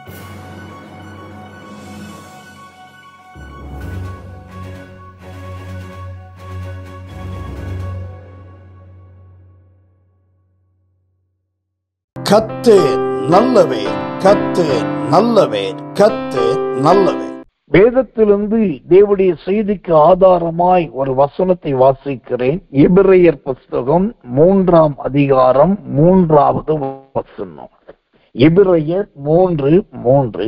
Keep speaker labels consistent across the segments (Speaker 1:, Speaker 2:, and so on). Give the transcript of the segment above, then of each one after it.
Speaker 1: கர்த்தர் நல்லவர், கர்த்தர் நல்லவர், கர்த்தர் நல்லவர். வேதத்திலிருந்து தேவனுடைய செய்திக்கு ஆதாரமாய் ஒரு வசனத்தை வாசிக்கிறேன். எபிரெயர் புஸ்தகம் 3ஆம் அதிகாரம் 3வது வசனம். எபிரெயர் 3:3.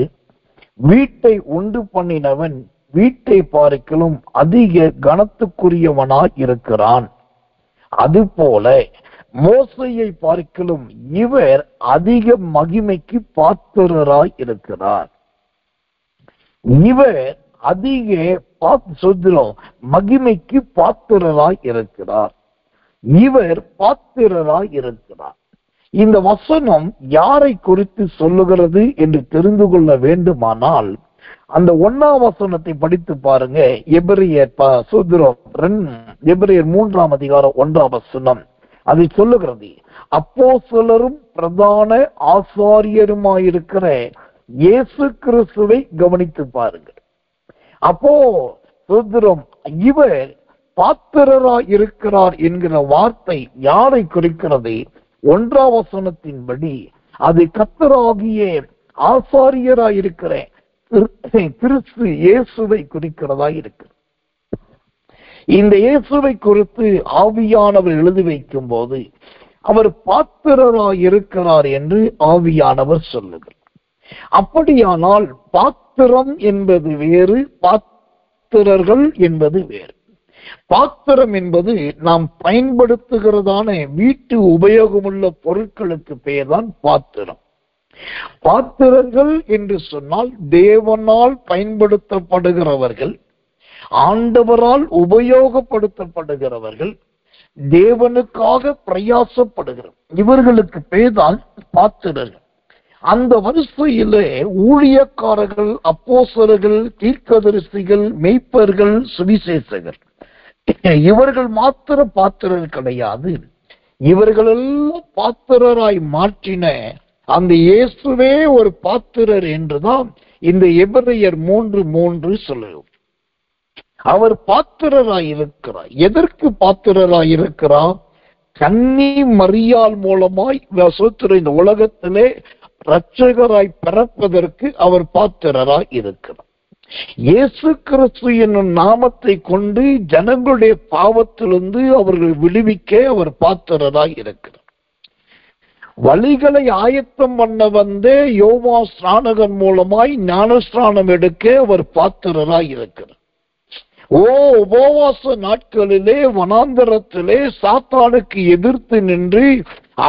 Speaker 1: வீட்டை உண்டு பண்ணினவன் வீட்டை பார்க்கிலும் அதிக கனத்துக்குரியவனாய் இருக்கிறான். அதுபோல மோசையை பார்க்கிலும் இவர் அதிக மகிமைக்கு பாத்திரராய் இருக்கிறார். இவர் அதிக மகிமைக்கு பாத்திரராய் இருக்கிறார். இவர் பாத்திரராய் இருக்கிறார். இந்த வசனம் யாரை குறித்து சொல்லுகிறது என்று தெரிந்து கொள்ள வேண்டுமானால் அந்த 1ஆம் வசனத்தை படித்து பாருங்க. எபிரெயர் 3ஆம் அதிகாரம் 1ஆம் வசனம் அது சொல்லுகிறது, அப்போஸ்தலரும் பிரதான ஆசாரியருமாயிருக்கிற இயேசு கிறிஸ்துவை கவனித்து பாருங்கள். அப்போ சோதரம் இவர் பாத்திரராய் இருக்கிறார் என்கிற வார்த்தை யாரை குறிக்கிறது? 1ஆம் வசனத்தின்படி அது கர்த்தராகிய ஆசாரியராய் இருக்கிற கிறிஸ்து இயேசுவை குறிக்கிறதா இருக்கிறது. இந்த இயேசுவை குறித்து ஆவியானவர் எழுதி வைக்கும் போது அவர் பாத்திரராய் இருக்கிறார் என்று ஆவியானவர் சொல்லுகிறார். அப்படியானால் பாத்திரம் என்பது வேறு, பாத்திரர்கள் என்பது வேறு. பாத்திரம் என்பது நாம் பயன்படுத்துகிறதான வீட்டு உபயோகமுள்ள பொருட்களுக்கு பெயர்தான் பாத்திரம். பாத்திரர்கள் என்று சொன்னால் தேவனால் பயன்படுத்தப்படுகிறவர்கள், ஆண்டவரால் உபயோகப்படுத்தப்படுகிறவர்கள், தேவனுக்காக பிரயாசப்படுகிறவர், இவர்களுக்கு பேர்தான் பாத்திரர்கள். அந்த வரிசையிலே ஊழியக்காரர்கள், அப்போஸ்தலர்கள், தீர்க்கதரிசிகள், மெய்ப்பர்கள், சுவிசேஷகர், இவர்கள் மாத்திர பாத்திரர் கிடையாது. இவர்களெல்லாம் பாத்திரராய் மாற்றின அந்த இயேசுவே ஒரு பாத்திரர் என்றுதான் இந்த எபிரெயர் 3:3 சொல்லுவோம். அவர் பாத்திரராய் இருக்கிறார். எதற்கு பாத்திரராய் இருக்கிறார்? கன்னி மரியாள் மூலமாய் இந்த உலகத்திலே இரட்சகராய் பிறப்பதற்கு அவர் பாத்திரராய் இருக்கிறார். இயேசு கிறிஸ்து என்னும் நாமத்தை கொண்டு ஜனங்களுடைய பாவத்திலிருந்து அவர்கள் விடுவிக்க அவர் பாத்திரராய் இருக்கிறார். வழிகளை ஆயத்தம் பண்ண வந்தே யோவா ஸ்நானகன் மூலமாய் ஞானஸ்நானம் எடுக்க அவர் பாத்திரராய் இருக்கிறார். உபவாச நாட்களிலே வனாந்தரத்திலே சாத்தானுக்கு எதிர்த்து நின்று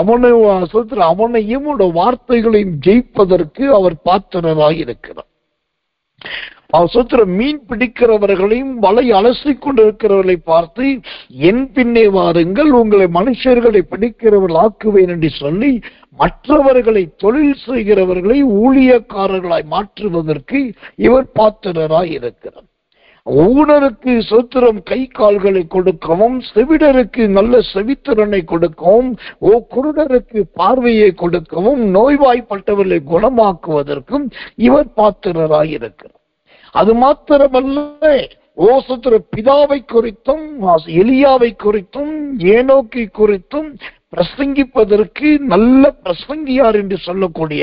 Speaker 1: அவனையும் வார்த்தைகளையும் ஜெயிப்பதற்கு அவர் பாத்திரராய் இருக்கிறார். மீன் பிடிக்கிறவர்களையும் வலை அலசி கொண்டிருக்கிறவர்களை பார்த்து என் பின்னே வாருங்கள், உங்களை மனுஷர்களை பிடிக்கிறவர்கள் ஆக்குவேன் என்று சொல்லி மற்றவர்களை தொழில் செய்கிறவர்களை ஊழியக்காரர்களாய் மாற்றுவதற்கு இவர் பாத்திரராய் இருக்கிறார். ஊனருக்கு சோத்திரம் கை கால்களை கொடுக்கவும், செவிடருக்கு நல்ல செவித்திறனை கொடுக்கவும், குருடருக்கு பார்வையை கொடுக்கவும், நோய்வாய்ப்பட்டவர்களை குணமாக்குவதற்கும் இவர் பாத்திரராய் இருக்கிறார். அது மாத்திரமல்ல, பிதாவை குறித்தும் எலியாவை குறித்தும் ஏனோக்கை குறித்தும் பிரசங்கிப்பதற்கு நல்ல பிரசங்கியார் என்று சொல்லக்கூடிய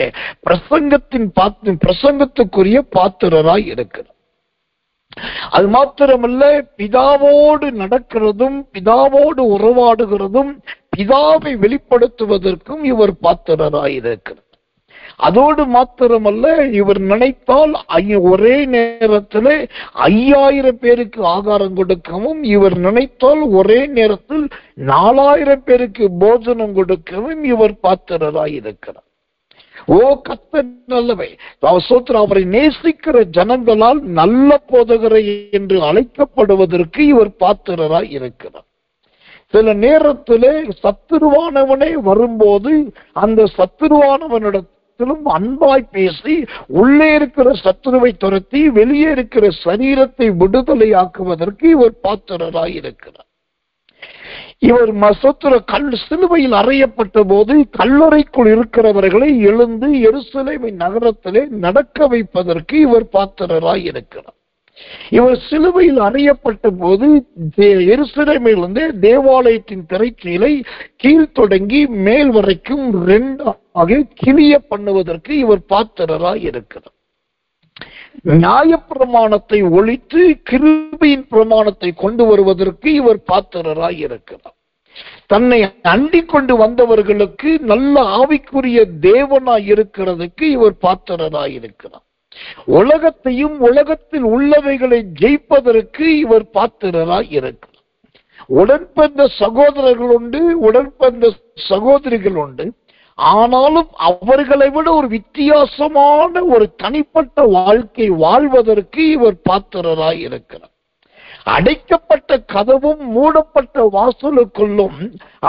Speaker 1: பிரசங்கத்துக்குரிய பாத்திரராய் இருக்கிறார். அது மாத்திரமல்ல, பிதாவோடு நடக்கிறதும் பிதாவோடு உறவாடுகிறதும் பிதாவை வெளிப்படுத்துவதற்கும் இவர் பாத்திரராய் இருக்கிறார். அதோடு மாத்திரமல்ல, இவர் நினைத்தால் ஒரே நேரத்தில் 5000 பேருக்கு ஆகாரம் கொடுக்கவும், இவர் நினைத்தால் ஒரே நேரத்தில் 4000 பேருக்கு போஜனம் கொடுக்கவும் இவர் பாத்திரராய் இருக்கிறார். கர்த்தர் நல்லவை. அவரை நேசிக்கிற ஜனங்களால் நல்ல போதகரை என்று அழைக்கப்படுவதற்கு இவர் பாத்திரராய் இருக்கிறார். சில நேரத்திலே சத்துருவானவனே வரும்போது அந்த சத்துருவானவனிடத்திலும் அன்பாய் பேசி உள்ளே இருக்கிற சத்துருவை துரத்தி வெளியே இருக்கிற சரீரத்தை விடுதலையாக்குவதற்கு இவர் பாத்திரராய் இருக்கிறார். இவர் சிலுவையில் அறையப்பட்ட போது கல்லறைக்குள் இருக்கிறவர்களை எழுந்து எருசலேமை நகரத்திலே நடக்க வைப்பதற்கு இவர் பாத்திரராய் இருக்கிறார். இவர் சிலுவையில் அறையப்பட்ட போது எருசலேமிலிருந்து தேவாலயத்தின் திரைச்சீலை கீழ் தொடங்கி மேல் வரைக்கும் 2 கிளிய பண்ணுவதற்கு இவர் பாத்திரராய் இருக்கிறார். நியாயப்பிரமாணத்தை ஒழித்து கிருபையின் பிரமாணத்தை கொண்டு வருவதற்கு இவர் பாத்திரராய் இருக்கிறார். தன்னை அண்டிக் கொண்டு வந்தவர்களுக்கு நல்ல ஆவிக்குரிய தேவனாய் இருக்கிறதுக்கு இவர் பாத்திரராய் இருக்கிறார். உலகத்தையும் உலகத்தில் உள்ளவைகளை ஜெயிப்பதற்கு இவர் பாத்திரராய் இருக்கிறார். உடன்பிறந்த சகோதரர்கள் உண்டு, உடன்பிறந்த சகோதரிகள் உண்டு. ஆனாலும் அவர்களை விட ஒரு வித்தியாசமான ஒரு தனிப்பட்ட வாழ்க்கை வாழ்வதற்கு இவர் பாத்திரராய் இருக்கிறார். அடைக்கப்பட்ட கதவும் மூடப்பட்ட வாசலுக்குள்ளும்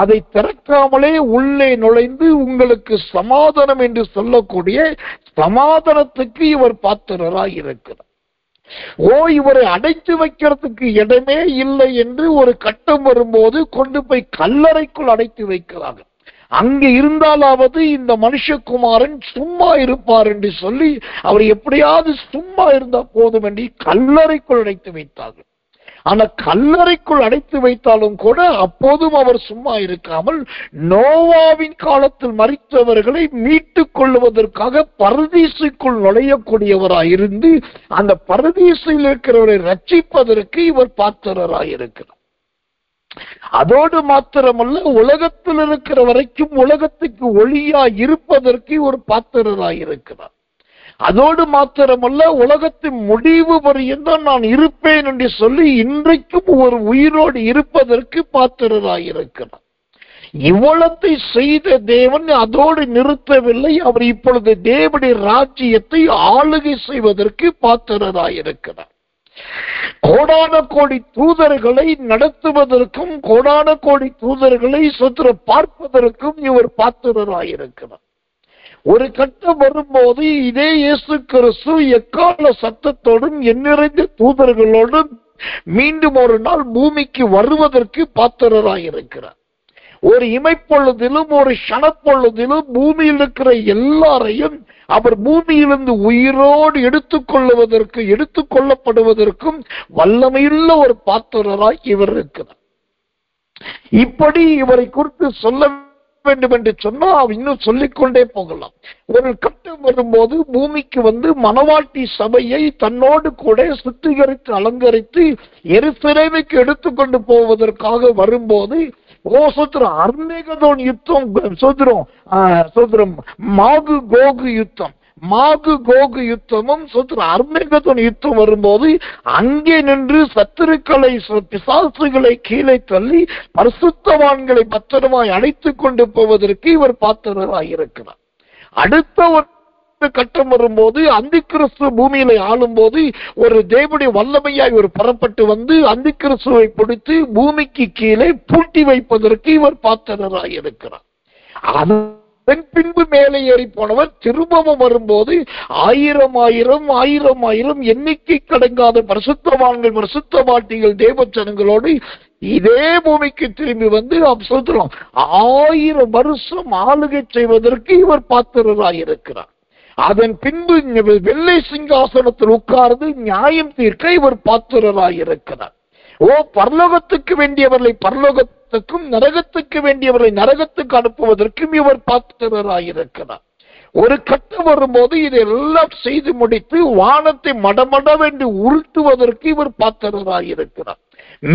Speaker 1: அதை திறக்காமலே உள்ளே நுழைந்து உங்களுக்கு சமாதானம் என்று சொல்லக்கூடிய சமாதானத்துக்கு இவர் பாத்திரராய் இருக்கிறார். இவரை அடைத்து வைக்கிறதுக்கு இடமே இல்லை என்று ஒரு கட்டம் வரும்போது கொண்டு போய் கல்லறைக்குள் அடைத்து வைக்கிறார்கள். அங்கு இருந்தாலாவது இந்த மனுஷகுமாரன் சும்மா இருப்பார் என்று சொல்லி அவர் எப்படியாவது சும்மா இருந்தா போதும் என்று கல்லறைக்குள் அடைத்து வைத்தார்கள். ஆனா கல்லறைக்குள் அடைத்து வைத்தாலும் கூட அப்போதும் அவர் சும்மா இருக்காமல் நோவாவின் காலத்தில் மரித்தவர்களை மீட்டுக் கொள்வதற்காக பரதீசுக்குள் நுழையக்கூடியவராயிருந்து அந்த பரதீசில் இருக்கிறவரை ரட்சிப்பதற்கு இவர் பாத்திரராயிருக்கிறார். அதோடு மாத்திரமல்ல, உலகத்தில் இருக்கிற வரைக்கும் உலகத்துக்கு ஒளியா இருப்பதற்கு ஒரு பாத்திரராயிருக்கிறார். அதோடு மாத்திரமல்ல, உலகத்தின் முடிவு வரையும் நான் இருப்பேன் என்று சொல்லி இன்றைக்கும் ஒரு உயிரோடு இருப்பதற்கு பாத்திரராயிருக்கிறார். இவ்வளத்தை செய்த தேவன் அதோடு நிறுத்தவில்லை. அவர் இப்பொழுது தேவனுடைய ராஜ்யத்தை ஆளுகை செய்வதற்கு பாத்திரராயிருக்கிறார். கோடான கோடி தூதர்களை நடத்துவதற்கும் கோடான கோடி தூதர்களை சுற்ற பார்ப்பதற்கும் இவர் பாத்திரராயிருக்கிறார். ஒரு கட்டம் வரும்போது இதே இயேசு கிறிஸ்து எக்கால சத்தத்தோடும் எண்ணிறைந்த தூதர்களோடும் மீண்டும் ஒரு நாள் பூமிக்கு வருவதற்கு பாத்திரராயிருக்கிறார். ஒரு இமைப்பொழுதிலும் ஒரு க்ஷணப்பொழுதிலும் பூமியில் இருக்கிற எல்லாரையும் அவர் பூமியிலிருந்து உயிரோடு எடுத்துக் கொள்ளப்படுவதற்கும் வல்லமையுள்ள ஒரு பாத்திரராய் இவர் இருக்கிறார். இப்படி இவரை குறித்து சொல்ல வேண்டும் என்று சொன்னால் இன்னும் சொல்லிக்கொண்டே போகலாம். ஒரு கட்டம் வரும்போது பூமிக்கு வந்து மணவாட்டி சபையை தன்னோடு கூட சுத்திகரித்து அலங்கரித்து எருசலேமுக்கு எடுத்துக்கொண்டு போவதற்காக வரும்போது அர்மேகதோன் யுத்தம் மாகு கோகு யுத்தமும் அர்மேகதோன் யுத்தம் வரும்போது அங்கே நின்று சத்துருக்களை பிசாசுகளை கீழே தள்ளி பரிசுத்தவான்களை பத்திரமாய் அழைத்துக் கொண்டு போவதற்கு இவர் பாத்திரராயிருக்கிறார். அடுத்த ஒரு கட்டம் வரும்போது அந்தி கிறிஸ்து பூமியில ஆளும் போது ஒரு தேவனுடைய வல்லமையாய் ஒரு புறப்பட்டு வந்து அந்தி கிறிஸ்துவை பிடித்து பூமிக்கு கீழே பூட்டி வைப்பதற்கு இவர் பாத்திரராயிருக்கிறார். அதன் பின்பு மேலே ஏறி போனவர் திரும்பவும் வரும்போது ஆயிரம் எண்ணிக்கை கடங்காத பரிசுத்தவான்கள் பரிசுத்தவாட்டிகள் தேவச்சனங்களோடு இதே பூமிக்கு திரும்பி வந்து சொல்றோம் 1000 வருஷம் ஆளுகை செய்வதற்கு இவர் பாத்திரராயிருக்கிறார். அதன் பின்பு வெள்ளை சிங்காசனத்தில் உட்கார்ந்து நியாயம் தீர்க்க இவர் பாத்திரராயிருக்கிறார். பரலோகத்துக்கு வேண்டியவர்களை பரலோகத்துக்கும் நரகத்துக்கு வேண்டியவர்களை நரகத்துக்கு அனுப்புவதற்கும் இவர் பாத்திரராயிருக்கிறார். ஒரு கட்டம் வரும்போது இதெல்லாம் செய்து முடித்து வானத்தை மடமடவென்று உருட்டுவதற்கு இவர் பாத்திரராயிருக்கிறார்.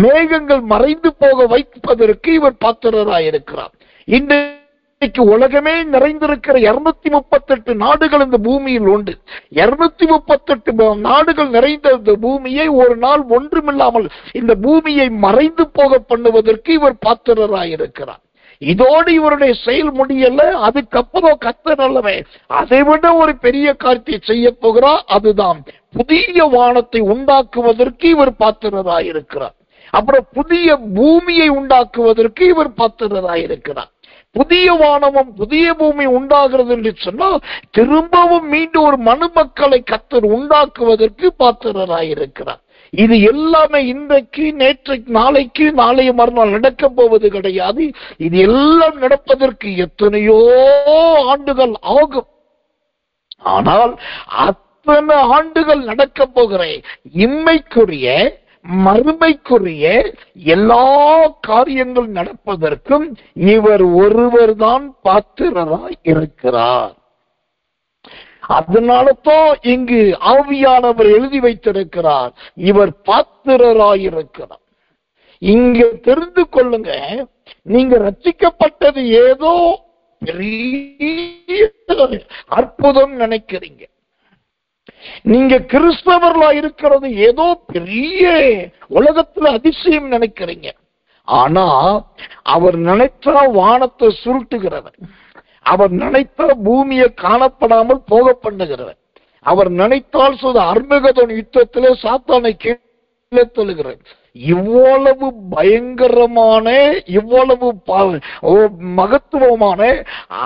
Speaker 1: மேகங்கள் மறைந்து போக வைப்பதற்கு இவர் பாத்திரராயிருக்கிறார். இன்றைக்கு உலகமே நிறைந்திருக்கிற 238 நாடுகள் இந்த பூமியில் உண்டு. 238 நாடுகள் நிறைந்த இந்த பூமியை ஒரு நாள் ஒன்றுமில்லாமல் இந்த பூமியை மறைந்து போக பண்ணுவதற்கு இவர் பாத்திரராயிருக்கிறார். இதோடு இவருடைய செயல் முடியல. அதுக்கப்புறம் கர்த்தர் நல்லவே அதை விட ஒரு பெரிய காரியத்தை செய்ய போகிறார். அதுதான் புதிய வானத்தை உண்டாக்குவதற்கு இவர் பாத்திரராயிருக்கிறார். அப்புறம் புதிய பூமியை உண்டாக்குவதற்கு இவர் பாத்திரராயிருக்கிறார். புதிய வானமும் புதிய பூமி உண்டாகிறது என்று சொன்னால் திரும்பவும் மீண்டும் ஒரு மனுமக்களை கர்த்தர் உண்டாக்குவதற்கு பாத்திரராயிருக்கிறார். இது எல்லாமே இன்றைக்கு, நேற்றைக்கு, நாளைக்கு, நாளைய மறுநாள் நடக்க போவது கிடையாது. இது எல்லாம் நடப்பதற்கு எத்தனையோ ஆண்டுகள் ஆகும். ஆனால் அத்தனை ஆண்டுகள் நடக்க போகிற இம்மைக்குரிய மறுமைக்குரிய எல்லா காரியங்கள் நடப்பதற்கும் இவர் ஒருவர் தான் பாத்திரராய் இருக்கிறார். அதனாலதான் இங்கு ஆவியானவர் எழுதி வைத்திருக்கிறார், இவர் பாத்திரராயிருக்கிறார். இங்க தெரிந்து கொள்ளுங்க, நீங்க ரட்சிக்கப்பட்டது ஏதோ பெரிய அற்புதம் நினைக்கிறீங்க. நீங்க கிறிஸ்தவர்களா இருக்கிறது ஏதோ பெரிய உலகத்துல அதிசயம் நினைக்கிறீங்க. ஆனா அவர் நினைத்தா வானத்தை சுருட்டுகிறவர், அவர் நினைத்தால் பூமியை காணப்படாமல் போக பண்ணுகிறவர், அவர் நினைத்தால் அர்மகதோன் யுத்தத்திலே சாத்தானை கீழே தள்ளுகிறார். இவ்வளவு பயங்கரமான, இவ்வளவு மகத்துவமான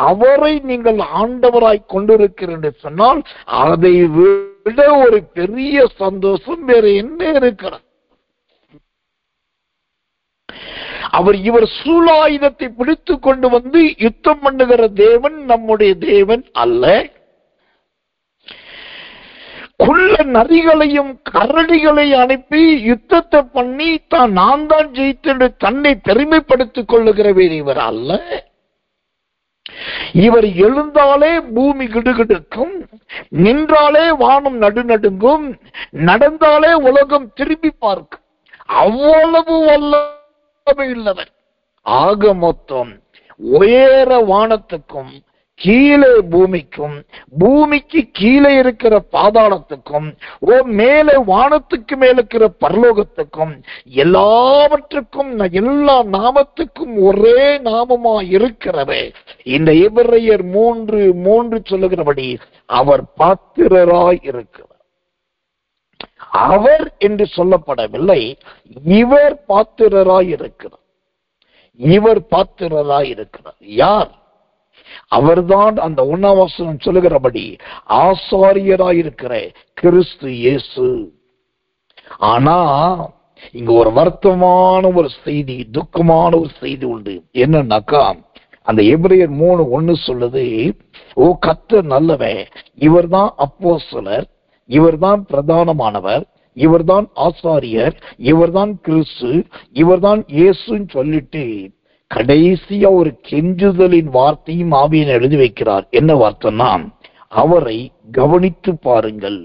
Speaker 1: அவரை நீங்கள் ஆண்டவராய் கொண்டிருக்கிறீர்கள் சொன்னால் அதை விட ஒரு பெரிய சந்தோஷம் வேற என்ன இருக்கிறது? இவர் சூலாயுதத்தை பிடித்து கொண்டு வந்து யுத்தம் பண்ணுகிற தேவன் நம்முடைய தேவன் அல்ல. குள்ள நரிகளையும் கரடிகளையும் அனுப்பி யுத்தத்தை பண்ணி நான் தான் ஜெயித்து தன்னை பெருமைப்படுத்திக் கொள்ளுகிறவர் இவர் அல்ல. இவர் எழுந்தாலே பூமி கிடுகிடுக்கும், நின்றாலே வானம் நடுநடுங்கும், நடந்தாலே உலகம் திரும்பி பார்க்கும். அவ்வளவு வல்லமை உள்ளவர். ஆக மொத்தம் உயர வானத்துக்கும் கீழே பூமிக்கும், பூமிக்கு கீழே இருக்கிற பாதாளத்துக்கும், மேலே வானத்துக்கு மேல இருக்கிற பரலோகத்துக்கும், எல்லாவற்றுக்கும் எல்லா நாமத்துக்கும் ஒரே நாமமா இருக்கிறவே இந்த எபிரெயர் 3:3 சொல்லுகிறபடி அவர் பாத்திரராய் இருக்கிறார். அவர் என்று சொல்லப்படவில்லை, இவர் பாத்திரராய் இருக்கிறார். இவர் பாத்திரராய் இருக்கிறார். யார்? அவர்தான் அந்த 1ஆம் வசனம் சொல்லுகிறபடி ஆசாரியராயிருக்கிற கிறிஸ்து இயேசு. ஆனா இங்க ஒரு வருத்தமான ஒரு செய்தி, துக்கமான ஒரு செய்தி உண்டு. என்னன்னாக்கா, அந்த எபிரெயர் 3:1 சொல்லுது, கர்த்தர் நல்லவன், இவர்தான் அப்போஸ்தலர், இவர்தான் பிரதானமானவர், இவர்தான் ஆசாரியர், இவர்தான் கிறிஸ்து, இவர்தான் இயேசுன்னு சொல்லிட்டு கடைசியா ஒரு கெஞ்சுதலின் வார்த்தையும் ஆவியன் எழுதி வைக்கிறார். என்ன வார்த்தைன்னா, அவரை கவனித்து பாருங்கள்.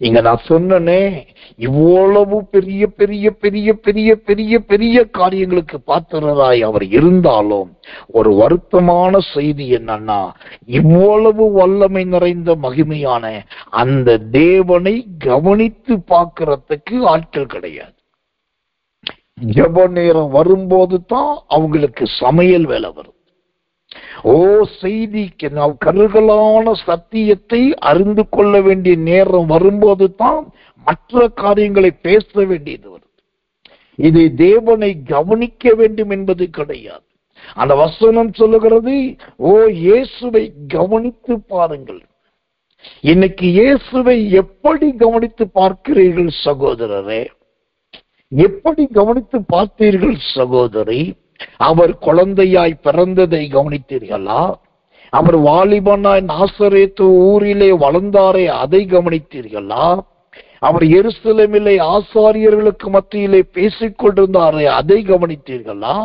Speaker 1: இங்க நான் சொன்னனே, இவ்வளவு பெரிய பெரிய பெரிய பெரிய பெரிய பெரிய காரியங்களுக்கு பாத்திரராய் அவர் இருந்தாலும் ஒரு வருத்தமான செய்தி என்னன்னா, இவ்வளவு வல்லமை நிறைந்த மகிமையான அந்த தேவனை கவனித்து பார்க்கறதுக்கு ஆட்கள் கிடையாது. ஜெப நேரம் வரும்போது தான் அவங்களுக்கு சமையல் வேலை வரும். செய்திக்கு நாம் கருகலான சத்தியத்தை அறிந்து கொள்ள வேண்டிய நேரம் வரும்போது தான் மற்ற காரியங்களை பேச வேண்டியது வருது. இதை தேவனை கவனிக்க வேண்டும் என்பது கிடையாது. அந்த வசனம் சொல்லுகிறது, இயேசுவை கவனித்து பாருங்கள். இன்னைக்கு இயேசுவை எப்படி கவனித்து பார்க்கிறீர்கள் சகோதரரே? எப்படி கவனித்து பார்த்தீர்கள் சகோதரி? அவர் குழந்தையாய் பிறந்ததை கவனித்தீர்களா? அவர் வாலிபனாய் நாசரேத்து ஊரிலே வளர்ந்தாரே, அதை கவனித்தீர்களா? அவர் எருசலேமிலே ஆசாரியர்களுக்கு மத்தியிலே பேசிக் கொண்டிருந்தாரே, அதை கவனித்தீர்களா?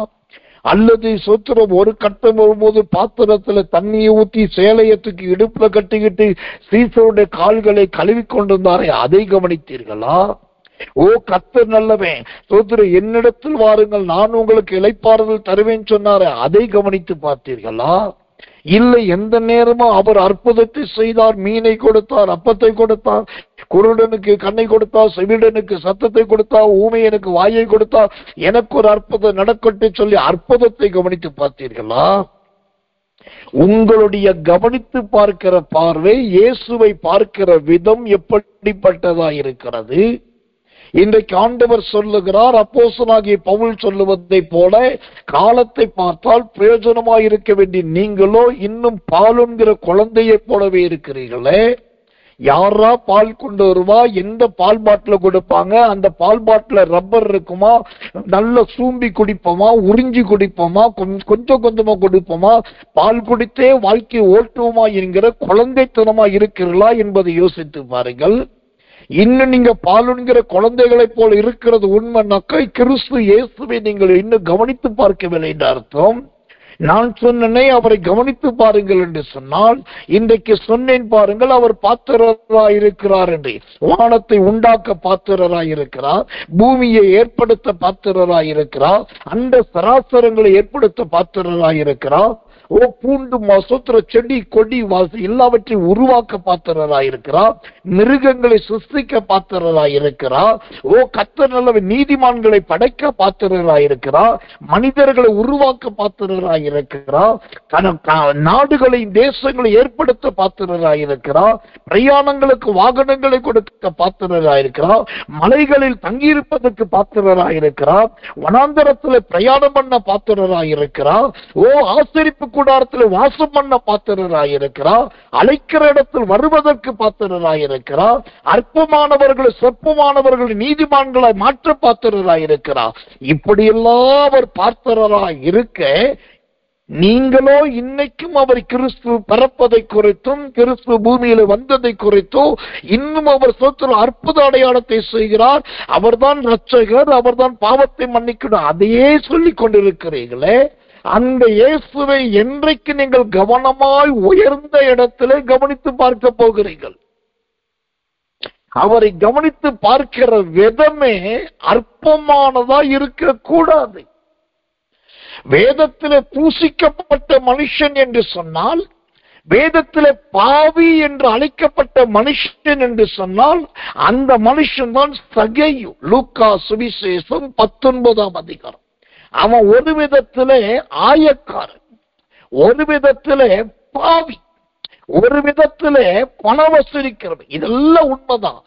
Speaker 1: அல்லது சொத்திரம் ஒரு கட்டம் வரும்போது பாத்திரத்துல தண்ணியை ஊற்றி சேலையத்துக்கு இடுப்புல கட்டிக்கிட்டு சீசருடைய கால்களை கழுவி கொண்டிருந்தாரே, அதை கவனித்தீர்களா? கர்த்தர் நல்லவன், சோதரர் என்னிடத்தில் வாருங்கள், நான் உங்களுக்கு இளைப்பாறுதல் தருவேன் சொன்னாரே, அதை கவனித்து பார்த்தீர்களா? இல்லை, எந்த நேரமும் அவர் அற்புதத்தை செய்தார், மீனை கொடுத்தார், அப்பத்தை கொடுத்தார், குருடனுக்கு கண்ணை கொடுத்தார், செவிடனுக்கு சத்தத்தை கொடுத்தார், ஊமையனுக்கு வாயை கொடுத்தார், எனக்கு ஒரு அற்புதம் நடக்கட்டும் சொல்லி அற்புதத்தை கவனித்து பார்த்தீர்களா? உங்களுடைய கவனித்து பார்க்கிற பார்வை இயேசுவை பார்க்கிற விதம் எப்படிப்பட்டதா இருக்கிறது? இன்றைக்கு ஆண்டவர் சொல்லுகிறார், அப்போஸ்தலனாகிய பவுல் சொல்லுவதை போல, காலத்தை பார்த்தால் பிரயோஜனமாய் இருக்க வேண்டிய நீங்களோ இன்னும் பாலுங்கிற குழந்தையை போலவே இருக்கிறீர்களே. யாரா பால் கொண்டு வருவா, எந்த பால் பாட்டில கொடுப்பாங்க, அந்த பால் பாட்டில ரப்பர் இருக்குமா, நல்ல சூம்பி குடிப்போமா, உறிஞ்சி குடிப்போமா, கொஞ்சம் கொஞ்சமா குடிப்போமா, பால் குடித்தே வாழ்க்கை ஓட்டுவோமா என்கிற குழந்தைத்தனமா இருக்கிறீர்களா என்பதை யோசித்து பாருங்கள். இன்னும் நீங்க பாலுங்கிற குழந்தைகளை போல இருக்கிறது உண்மைனாக்கா கிறிஸ்து இயேசுவை நீங்கள் இன்னும் கவனித்து பார்க்கவில்லை என்று அர்த்தம். நான் சொன்னேனே அவரை கவனித்து பாருங்கள் என்று சொன்னால், இன்றைக்கு சொன்னேன் பாருங்கள், அவர் பாத்திரராய் இருக்கிறார் என்று. வானத்தை உண்டாக்க பாத்திரராய் இருக்கிறார், பூமியை ஏற்படுத்த பாத்திரராய் இருக்கிறார், அந்த சராசரங்களை ஏற்படுத்த பாத்திரராய் இருக்கிறார். பூண்டு மசோத்திர செடி கொடி வாசி எல்லாவற்றையும் உருவாக்க பாத்திரராயிருக்கிறார், மிருகங்களை சிருஷ்டிக்க பாத்திரராயிருக்கிறார். கர்த்தர் நல்ல நீதிமான்களை படைக்க பாத்திரராயிருக்கிறார், மனிதர்களை உருவாக்க பாத்திரராயிருக்கிறார், நாடுகளை தேசங்களை ஏற்படுத்த பாத்திரராயிருக்கிறார், பிரயாணங்களுக்கு வாகனங்களை கொடுக்க பாத்திரராயிருக்கிறார், மலைகளில் தங்கியிருப்பதற்கு பாத்திரராயிருக்கிறார், வனாந்தரத்தில் பிரயாணம் பண்ண பாத்திரராயிருக்கிறார், ஆசரிப்பு கூடாரத்தில் வாசம் பண்ண பாத்திரராயிருக்கிறார், அழைக்கிற இடத்தில் வருவதற்கு பாத்திரராயிருக்கிறார், அற்பமானவர்கள் சொற்பமானவர்கள் நீதிமான்களை மாற்ற பாத்திரராயிருக்கிறார். இப்படியெல்லாம் அவர் பாத்திரராய் இருக்க, நீங்களோ இன்னைக்கும் அவர் கிறிஸ்து பிறப்பதை குறித்தும் கிறிஸ்து பூமியில வந்ததை குறித்தோ இன்னும் அவர் சொத்துல அற்புத அடையாளத்தை செய்கிறார், அவர்தான் இரட்சகர், அவர்தான் பாவத்தை மன்னிக்கணும், அதையே சொல்லிக் கொண்டிருக்கிறீர்களே. அந்த இயேசுவை என்றைக்கு நீங்கள் கவனமாய் உயர்ந்த இடத்திலே கவனித்து பார்க்க போகிறீர்கள்? அவரை கவனித்து பார்க்கிற விதமே அற்பமானதா இருக்கக்கூடாது. வேதத்திலே பூசிக்கப்பட்ட மனுஷன் என்று சொன்னால், வேதத்திலே பாவி என்று அழைக்கப்பட்ட மனுஷன் என்று சொன்னால், அந்த மனுஷன் தான் சகேயு. லூக்கா சுவிசேஷம் 19ஆம் அதிகாரம். அவன் ஒரு விதத்திலே ஆயக்காரன், ஒரு விதத்திலே பாவி, ஒரு விதத்திலே பண வசூலிக்கிறவன். இதெல்லாம் உண்மைதான்.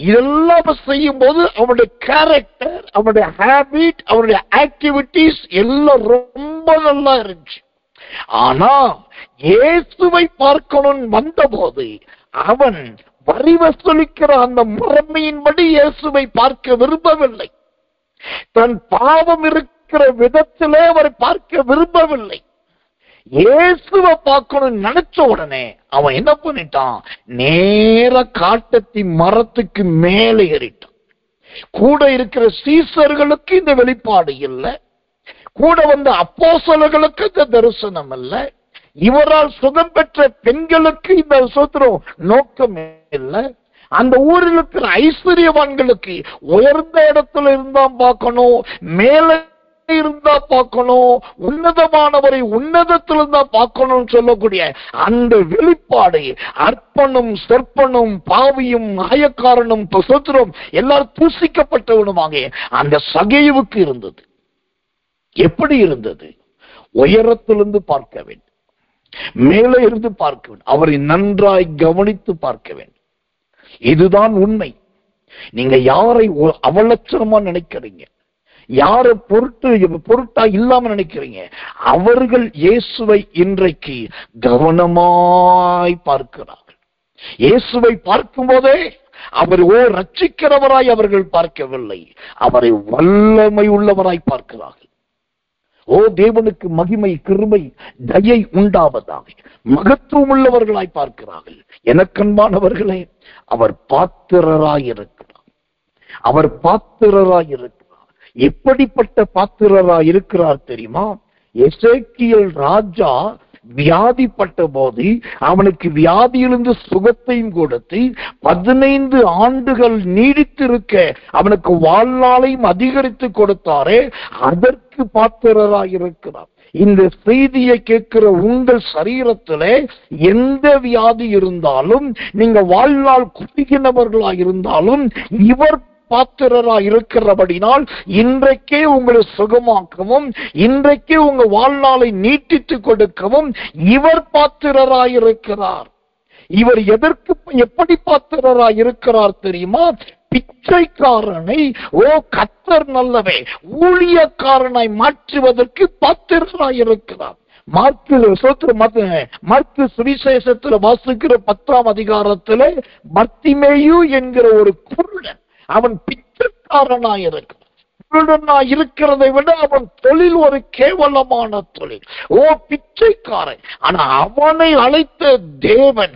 Speaker 1: இதெல்லாம் செய்யும் போது அவனுடைய கேரக்டர், அவனுடைய ஹேபிட், அவனுடைய ஆக்டிவிட்டிஸ் எல்லாம் ரொம்ப நல்லா இருந்துச்சு. ஆனா இயேசுவை பார்க்கணும் வந்தபோது அவன் வரி வசூலிக்கிற அந்த முறைமையின்படி இயேசுவை பார்க்க விரும்பவில்லை. தன் பாவம் இருக்கிற விதத்திலே அவரை பார்க்க விரும்பவில்லை. இயேசுவை பார்க்கணும் நினைச்ச உடனே அவன் என்ன பண்ணிட்டான்? நேர காட்டத்தி மரத்துக்கு மேலே ஏறிட்டான். கூட இருக்கிற சீசர்களுக்கு இந்த வெளிப்பாடு இல்லை, கூட வந்த அப்போஸ்தலர்களுக்கு இந்த தரிசனம் இல்லை, இவரால் சுகம் பெற்ற பெண்களுக்கு இந்த சோத்திரம் நோக்கம் இல்லை, அந்த ஊரில் இருக்கிற ஐஸ்வர்யவான்களுக்கு உயர்ந்த இடத்துல இருந்தா பார்க்கணும், மேலே இருந்தா பார்க்கணும், உன்னதமானவரை உன்னதத்திலிருந்தா பார்க்கணும் சொல்லக்கூடிய அந்த வெளிப்பாடு அர்ப்பனும் சொற்பனும் பாவியும் ஆயக்காரனும் சுத்திரம் எல்லாரும் பூசிக்கப்பட்டவனுமாக அந்த சகேயுவுக்கு இருந்தது. எப்படி இருந்தது? உயரத்திலிருந்து பார்க்க வேண்டும், மேலே இருந்து பார்க்க வேண்டும், அவரை நன்றாய் கவனித்து பார்க்க வேண்டும். இதுதான் உண்மை. நீங்க யாரை அவலட்சணமா நினைக்கிறீங்க, யாரை பொருட்டா இல்லாம நினைக்கிறீங்க, அவர்கள் இயேசுவை இன்றைக்கு கவனமாய் பார்க்கிறார்கள். இயேசுவை பார்க்கும் போதே அவர் ரட்சிக்கிறவராய் அவர்கள் பார்க்கவில்லை, அவரை வல்லமை உள்ளவராய் பார்க்கிறார்கள். தேவனுக்கு மகிமை கிருபை தயை உண்டாவதாக மகத்துவம் உள்ளவர்களாய் பார்க்கிறார்கள். எனக்கன்பானவர்களே, அவர் பாத்திரராயிருக்கிறார், அவர் பாத்திரராயிருக்கிறார். எப்படிப்பட்ட பாத்திரராய் இருக்கிறார் தெரியுமா? எசேக்கியேல் ராஜா வியாதிப்பட்ட போது அவனுக்கு வியாதியிலிருந்து சுகத்தையும் கொடுத்து 15 ஆண்டுகள் நீடித்திருக்க அவனுக்கு வாழ்நாளையும் அதிகரித்து கொடுத்தாரே, அதற்கு பாத்திரராயிருக்கிறார். இந்த செய்தியை கேட்கிற உங்கள் சரீரத்திலே எந்த வியாதி இருந்தாலும், நீங்க வாழ்நாள் குறுகினவர்களாக இருந்தாலும், இவர் பாத்திரராய் இருக்கிறபடினால் இன்றைக்கே உங்களை சுகமாக்கவும், இன்றைக்கே உங்க வாழ்நாளை நீட்டித்து கொடுக்கவும் இவர் பாத்திரராய் இருக்கிறார். இவர் எதற்கு எப்படி பாத்திரராய் இருக்கிறார் தெரியுமா? பிச்சைக்காரனை கர்த்தர் நல்லவே ஊழியக்காரனாய் மாற்றுவதற்கு பாத்திரராய் இருக்கிறார். மார்க்கு சுவிசேஷத்துல வாசிக்கிற 10ஆம் அதிகாரத்திலே பர்த்திமேயு என்கிற ஒரு குருடன், அவன் பிச்சைக்காரனாயிருக்கிறான். குருடனாய் இருக்கிறதை விட அவன் தொழில் ஒரு கேவலமான தொழில். பிச்சைக்காரன். ஆனா அவனை அழைத்த தேவன்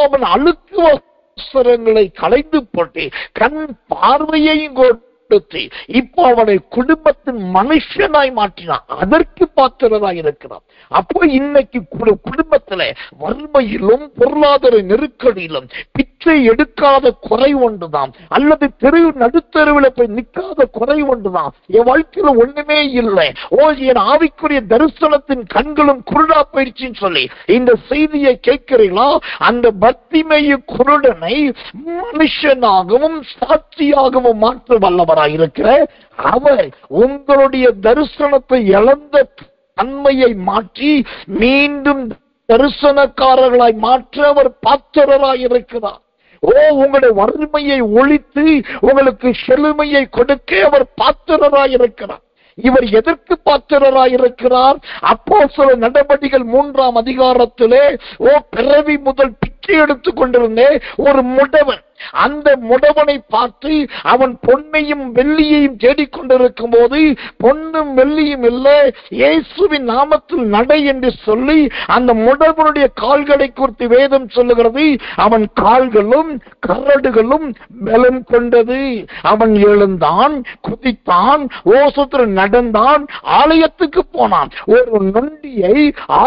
Speaker 1: அவன் அழுக்கு வஸ்திரங்களை களைந்து போட்டு கண் பார்வையையும் கொடுத்து இப்போ அவனை குடும்பத்தின் மனுஷனாய் மாற்றினான். அதற்கு பாத்திரனாய் இருக்கிறான். அப்போ இன்னைக்கு குடும்பத்துல வறுமையிலும் பொருளாதார நெருக்கடியிலும் பிச்சை எடுக்காத குறை ஒன்றுதான், அல்லது நடுத்தருவில் போய் நிற்காத குறை ஒன்றுதான். என் வாழ்க்கையில ஒண்ணுமே இல்லை, என் ஆவிக்குரிய தரிசனத்தின் கண்களும் குருடா போயிடுச்சின்னு சொல்லி இந்த செய்தியை கேட்கிறீங்களா? அந்த பர்த்திமேயு குருடனை மனுஷனாகவும் சாட்சியாகவும் மாற்ற வல்லவராய் இருக்கிற அவர் உங்களுடைய தரிசனத்தை இழந்த தன்மையை மாற்றி மீண்டும் தரிசனக்காரர்களாய் மாற்ற அவர் பாத்திரராய் இருக்கிறார். உங்களுடைய வறுமையை ஒழித்து உங்களுக்கு செழுமையை கொடுக்க அவர் பாத்திரராய் இருக்கிறார். இவர் எதற்கு பாத்திரராய் இருக்கிறார்? அப்போஸ்தலர் நடபடிகள் 3ஆம் அதிகாரத்திலே பிறவி முதல் பிச்சை எடுத்துக் கொண்டிருந்தே ஒரு முடவன், அந்த முடவனை பார்த்து அவன் பொன்னையும் வெள்ளியையும் தேடிக்கொண்டிருக்கும் போது பொன்னும் வெள்ளியும் இல்லை, இயேசுவின் நாமத்தில் நடை என்று சொல்லி அந்த முடவனுடைய கால்களை குறித்து வேதம் சொல்லுகிறது, அவன் கால்களும் கரடுகளும் பலம் கொண்டது. அவன் எழுந்தான், குதித்தான், நடந்தான், ஆலயத்துக்கு போனான். ஒரு நொண்டியை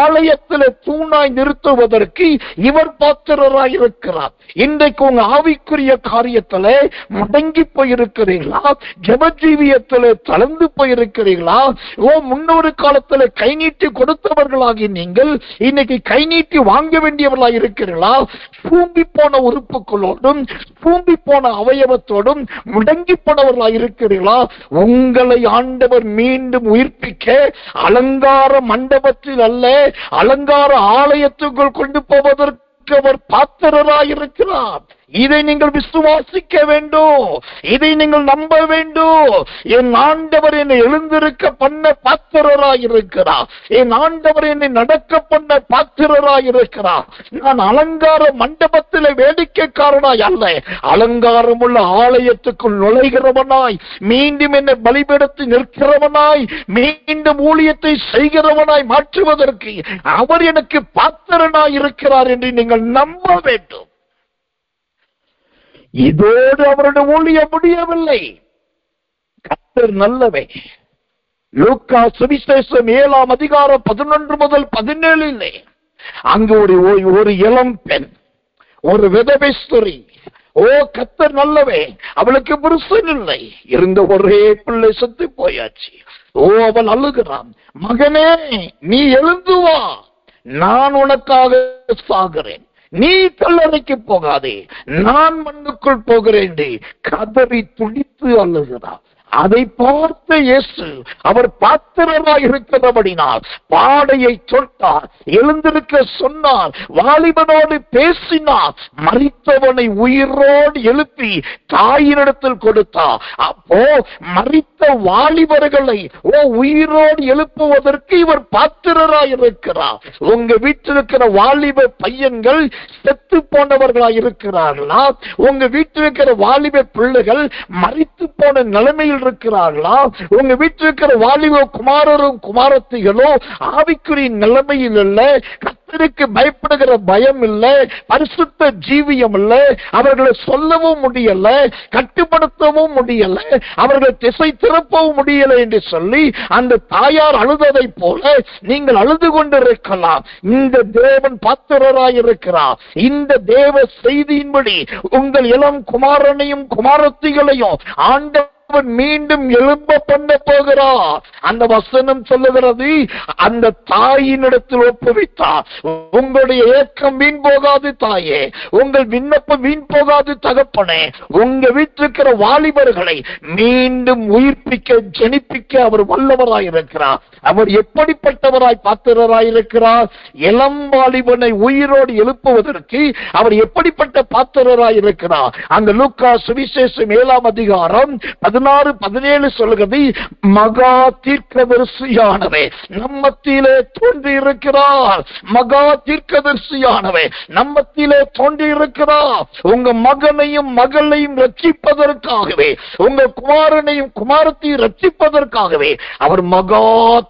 Speaker 1: ஆலயத்தில் தூணாய் நிறுத்துவதற்கு இவர் பாத்திரராய் இருக்கிறார். இன்றைக்கு உங்க ஆவிக்குரிய காரியத்திலே முடங்கி போயிருக்கிறீர்களா? ஜெபஜீவியத்திலே தளர்ந்து போயிருக்கிறீர்களா? முன்னொரு காலத்தில் கை நீட்டி கொடுத்தவர்களாகி நீங்கள் இன்னைக்கு கை நீட்டி வாங்க வேண்டியவர்களாக இருக்கிறீர்களா? பூம்பி போன உறுப்புகளோடும் பூம்பி போன அவயவத்தோடும் முடங்கி போனவர்களாக இருக்கிறீர்களா? உங்களை ஆண்டவர் மீண்டும் உயிர்ப்பிக்க அலங்கார மண்டபத்தில் அல்ல, அலங்கார ஆலயத்துக்குள் கொண்டு போவதற்கு அவர் பாத்திரராயிருக்கிறார். இதை நீங்கள் விசுவாசிக்க வேண்டும், இதை நீங்கள் நம்ப வேண்டும். என் ஆண்டவர் என்னை எழுந்திருக்க பண்ண பாத்திரராயிருக்கிறார். என் ஆண்டவர் என்னை நடக்க பண்ண பாத்திரராயிருக்கிறார். நான் அலங்கார மண்டபத்தில் வேடிக்கைக்காரனாய் அல்ல, அலங்காரமுள்ள ஆலயத்துக்குள் நுழைகிறவனாய், மீண்டும் என்னை பலிபீடத்தில் நிற்கிறவனாய், மீண்டும் ஊழியத்தை செய்கிறவனாய் மாற்றுவதற்கு அவர் எனக்கு பாத்திரனாய் இருக்கிறார் என்று நீங்கள் நம்ப வேண்டும். இதோடு அவருடைய ஊழியம் முடியவில்லை. கர்த்தர் நல்லவே. லூக்கா சுவிசேஷம் 7ஆம் அதிகாரம் 11 முதல் 17 அங்கு ஒரு இளம் பெண், ஒரு விதவை ஸ்திரீ, கர்த்தர் நல்லவே, அவளுக்கு புருஷன் இல்லை, இருந்த ஒரே பிள்ளை செத்து போயாச்சு. அவள் அழுகிறான், மகனே நீ எழுந்து வா, நான் உனக்காக சாகிறேன், நீ கல்லறைக்கு போகாதே, நான் மண்ணுக்குள் போகிறேன். கதறி துடித்து அழுகிறார். அதை பார்த்த இயேசு அவர் பாத்திரராய் இருக்கிறபடினால் பாடையை தொட்டார், எழுந்திருக்க சொன்னார், வாலிபனோடு பேசினார், மரித்தவனை உயிரோடு எழுப்பி தாயினிடத்தில் கொடுத்தார். அப்போ மரித்த வாலிபர்களை உயிரோடு எழுப்புவதற்கு இவர் பாத்திரராய் இருக்கிறார். உங்க வீட்டில் இருக்கிற வாலிப பையன்கள் செத்து போனவர்களாய் இருக்கிறார்களா? உங்க வீட்டில் இருக்கிற வாலிப பிள்ளைகள் மரித்து போன நிலைமையில் இருக்கிறார்களா? உங்க வீட்டில் இருக்கிற வாலிப குமாரரும் குமாரத்திகளும் ஆவிக்குரிய நிலைமையில் இல்லை, கர்த்தருக்கு பயப்படுகிற பயம் இல்லை, பரிசுத்த ஜீவியம் இல்லை, அவர்களை சொல்லவும் முடியல, கட்டுப்படுத்தவும் முடியல, அவர்கள் திசை திருப்பவும் முடியல என்று சொல்லி அந்த தாயார் அழுததை போல நீங்கள் அழுது கொண்டிருக்கலாம். இந்த தேவன் பாத்திரராய் இருக்கிறார். இந்த தேவ செய்தியின்படி உங்கள் இளம் குமாரனையும் குமாரத்திகளையும் ஆண்ட மீண்டும் எழும்ப பண்ண போகிறார். அந்த வசனம் சொல்லுகிறது, அந்த தாயினிடத்தில் ஒப்புவித்தார். உங்களுடைய ஏக்கம் வீண் போகாது தாயே, உங்கள் விண்ணப்பம் வீண் போகாது தகப்பனே. உங்க வீட்டிருக்கிற வாலிபர்களை மீண்டும் உயிர்ப்பிக்க ஜனிப்பிக்க அவர் வல்லவராயிருக்கிறார். அவர் எப்படிப்பட்டவராய் பாத்திரராயிருக்கிறார்? இளம் வாலிபனை உயிரோடு எழுப்புவதற்கு அவர் எப்படிப்பட்ட பாத்திரராயிருக்கிறார்? அந்த லூக்கா சுவிசேஷம் 7ஆம் அதிகாரம் 11 16:17 சொல்லுகிறது, மகா தீர்க்கதரிசியானவே நம்மத்திலே தோன்றி இருக்கிறார். மகா தீர்க்கதரிசியானவே நம்மத்திலே தோன்றி இருக்கிறார். உங்க மகனையும் மகளையும் ரட்சிப்பதற்காகவே, உங்க குமாரனையும் குமாரத்தையும் ரட்சிப்பதற்காகவே அவர் மகா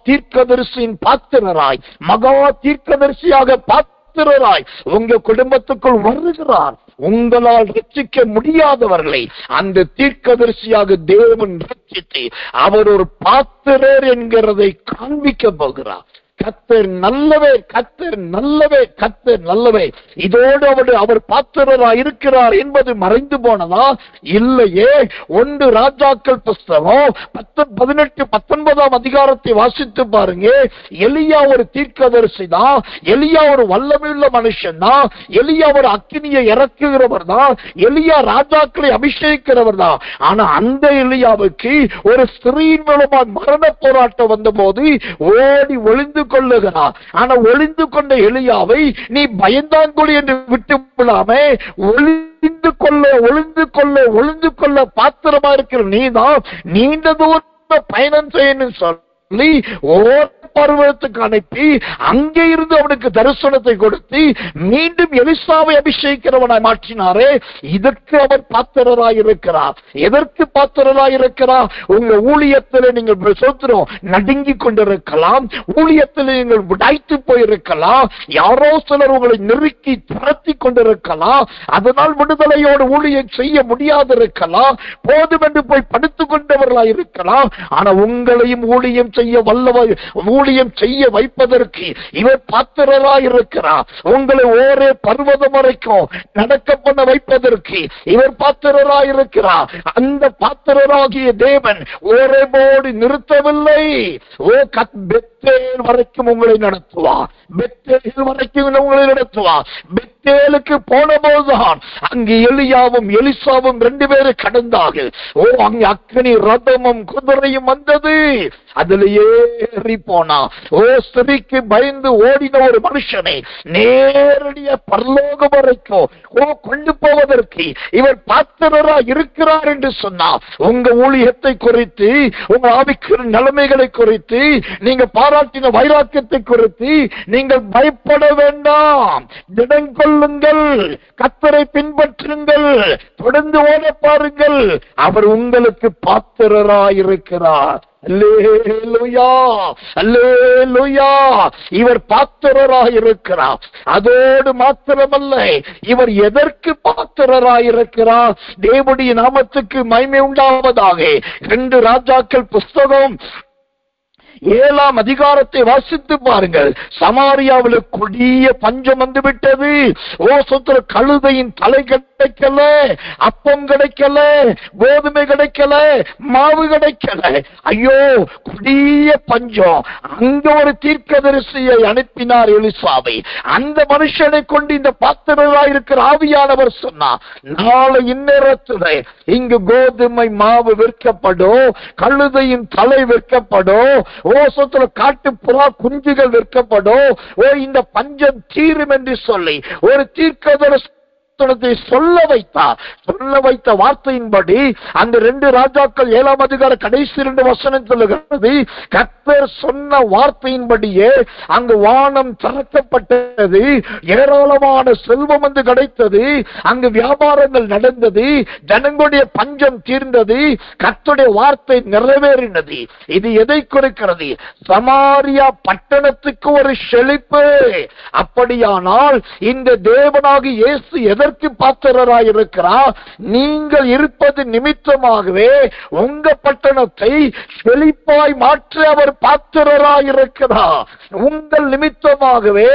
Speaker 1: தீர்க்கதரிசியின் பாத்திரராய், மகா தீர்க்கதரிசியாக பாத்திரராய் உங்க குடும்பத்துக்குள் வருகிறார். உங்களால் ரட்சிக்க முடியாதவர்களை அந்த தீர்க்கதரிசியாக தேவன் ரட்சித்து அவர் ஒரு பாத்திரர் என்கிறதை காண்பிக்க போகிறார். கர்த்தர் நல்லவே, கர்த்தர் நல்லவே, கர்த்தர் நல்லவே. இதோடு அவர் பாத்திரராய் இருக்கிறார் என்பது மறைந்து போனதா? இல்லையே. 1 ராஜாக்கள் புஸ்தகம் 18-19 அதிகாரத்தை வாசித்து பாருங்க. எலியா ஒரு தீர்க்கதரிசி தான். எலியா ஒரு வல்லமையுள்ள மனுஷன் தான். எலியா ஒரு அக்கினியை இறக்குகிறவர் தான். எலியா ராஜாக்களை அபிஷேகிக்கிறவர் தான். ஆனா அந்த எலியாவுக்கு ஒரு ஸ்திரீயின் மூலமாக மரண போராட்டம் வந்த போது ஓடி ஒளிந்து கொள்ளுகிறார். ஆனா ஒளிந்து கொண்ட எலியாவை நீ பயந்தாங்கொழி என்று விட்டு விடாம ஒளிந்து கொள்ள பாத்திரமா இருக்கிற நீதான் நீண்ட தூரம் பயணம் செய்யணும் சொல்லி பருவத்துக்கு அனுப்பி அங்கே இருந்து அவனுக்கு தரிசனத்தை கொடுத்து மீண்டும் எலிசாவை அபிஷேகிக்கிறவனாய் மாற்றினாரே. இதற்கு அவர் பாத்திரராய் இருக்கிறார். எதற்கு பாத்திரராய் இருக்கிறார்? உங்க ஊழியத்தில் நீங்கள் சோத்திரம் நடுங்கி கொண்டிருக்கலாம். ஊழியத்தில் நீங்கள் உடைத்து போயிருக்கலாம். யாரோ சிலர் உங்களை நெருக்கி துரத்தி கொண்டிருக்கலாம். அதனால் விடுதலையோடு ஊழியம் செய்ய முடியாது இருக்கலாம். போதும் என்று போய் படுத்துக் கொண்டவர்களாய் இருக்கலாம். ஆனா உங்களையும் ஊழியம் செய்ய வல்லவர், ஊழியம் செய்ய வைப்பதற்கு இவர் பாத்திரராய் இருக்கிறார். உங்களை ஒரே பர்வதம் வரைக்கும் நடக்க பண்ண வைப்பதற்கு இவர் பாத்திரராய் இருக்கிறார். அந்த பாத்திரராகிய தேவன் ஓரேபோடு நிறுத்தவில்லை. பெத்தேல் வரைக்கும் உங்களை நடத்துவார். பெத்தேல் வரைக்கும் உங்களை நடத்துவார். பெத்தேலுக்கு போன போதுதான் அங்கு எலியாவும் எலிசாவும் 2 பேரும் கடந்தார்கள். அங்கு அக்கினி ரதமும் குதிரையும் வந்தது. அதுல ஏறி போனா ஸ்திரீக்கு பயந்து ஓடின ஒரு மனுஷனை நேரடிய பரலோகம் வரைக்கும் கொண்டு போவதற்கு இவர் பாத்திரரா இருக்கிறார் என்று சொன்னார். உங்க ஊழியத்தை குறித்து, உங்க ஆவிக்குரிய நிலைமைகளை குறித்து, நீங்க பாராட்டின வைராக்கியத்தை குறித்து நீங்கள் பயப்பட வேண்டாம். திடம் கொள்ளுங்கள், கர்த்தரை பின்பற்றுங்கள், தொடர்ந்து ஓட பாருங்கள். அவர் உங்களுக்கு பாத்திரராய் இருக்கிறார். அல்லேலூயா, அல்லேலூயா. இவர் பாத்திரராய் இருக்கிறார். அதோடு மாத்திரமல்ல, இவர் எதற்கு பாத்திரராய் இருக்கிறார்? தேவனுடைய நாமத்துக்கு மகிமை உண்டாவதாக. 2 ராஜாக்கள் புஸ்தகம் 7ஆம் அதிகாரத்தை வாசித்து பாருங்கள். சமாரியாவில் கொடிய பஞ்சம் வந்து விட்டது. சுத்திர கழுதையின் தலை கிடைக்கல, அப்பம் கிடைக்கல, கோதுமை கிடைக்கல, மாவு கிடைக்கல. ஐயோ, கொடிய பஞ்சம். அங்க ஒரு தீர்க்கதரிசியை அனுப்பினார் எலிசாவை. அந்த மனுஷனை கொண்டு இந்த பாத்திரராய் இருக்கிற ஆவியானவர் சொன்னார், நாளை இந்நேரத்தில் இங்கு கோதுமை மாவு விற்கப்படும், கழுதையின் தலை விற்கப்படும், காட்டு புறா குஞ்சுகள் விற்கப்படும், இந்த பஞ்சம் தீரும் என்று சொல்லி ஒரு தீர்க்கதரிசி சொல்ல வைத்த வார்த்தையின்படி அந்த 2 ராஜாக்கள் 7ஆம் அதிகார கடைசி 2 வசனம் சொல்லுகிறது. கர்த்தர் சொன்ன வார்த்தையின்படியே அங்கு வானம் திறக்கப்பட்டது, ஏராளமான செல்வம் வந்து கிடைத்தது, அங்கு வியாபாரங்கள் நடந்தது, ஜனங்களுடைய பஞ்சம் தீர்ந்தது, கர்த்தருடைய வார்த்தை நிறைவேறினது. இது எதை குறிக்கிறது? சமாரியா பட்டணத்துக்கு ஒரு செழிப்பு. அப்படியானால் இந்த தேவனாகி இயேசு எதற்கு பாத்திரராய் இருக்கிறார்? நீங்கள் இருப்பது நிமித்தமாகவே உங்க பட்டணத்தை செழிப்பாய் மாற்ற அவர் பாத்திரராய் இருக்கிறார். உங்கள் நிமித்தமாகவே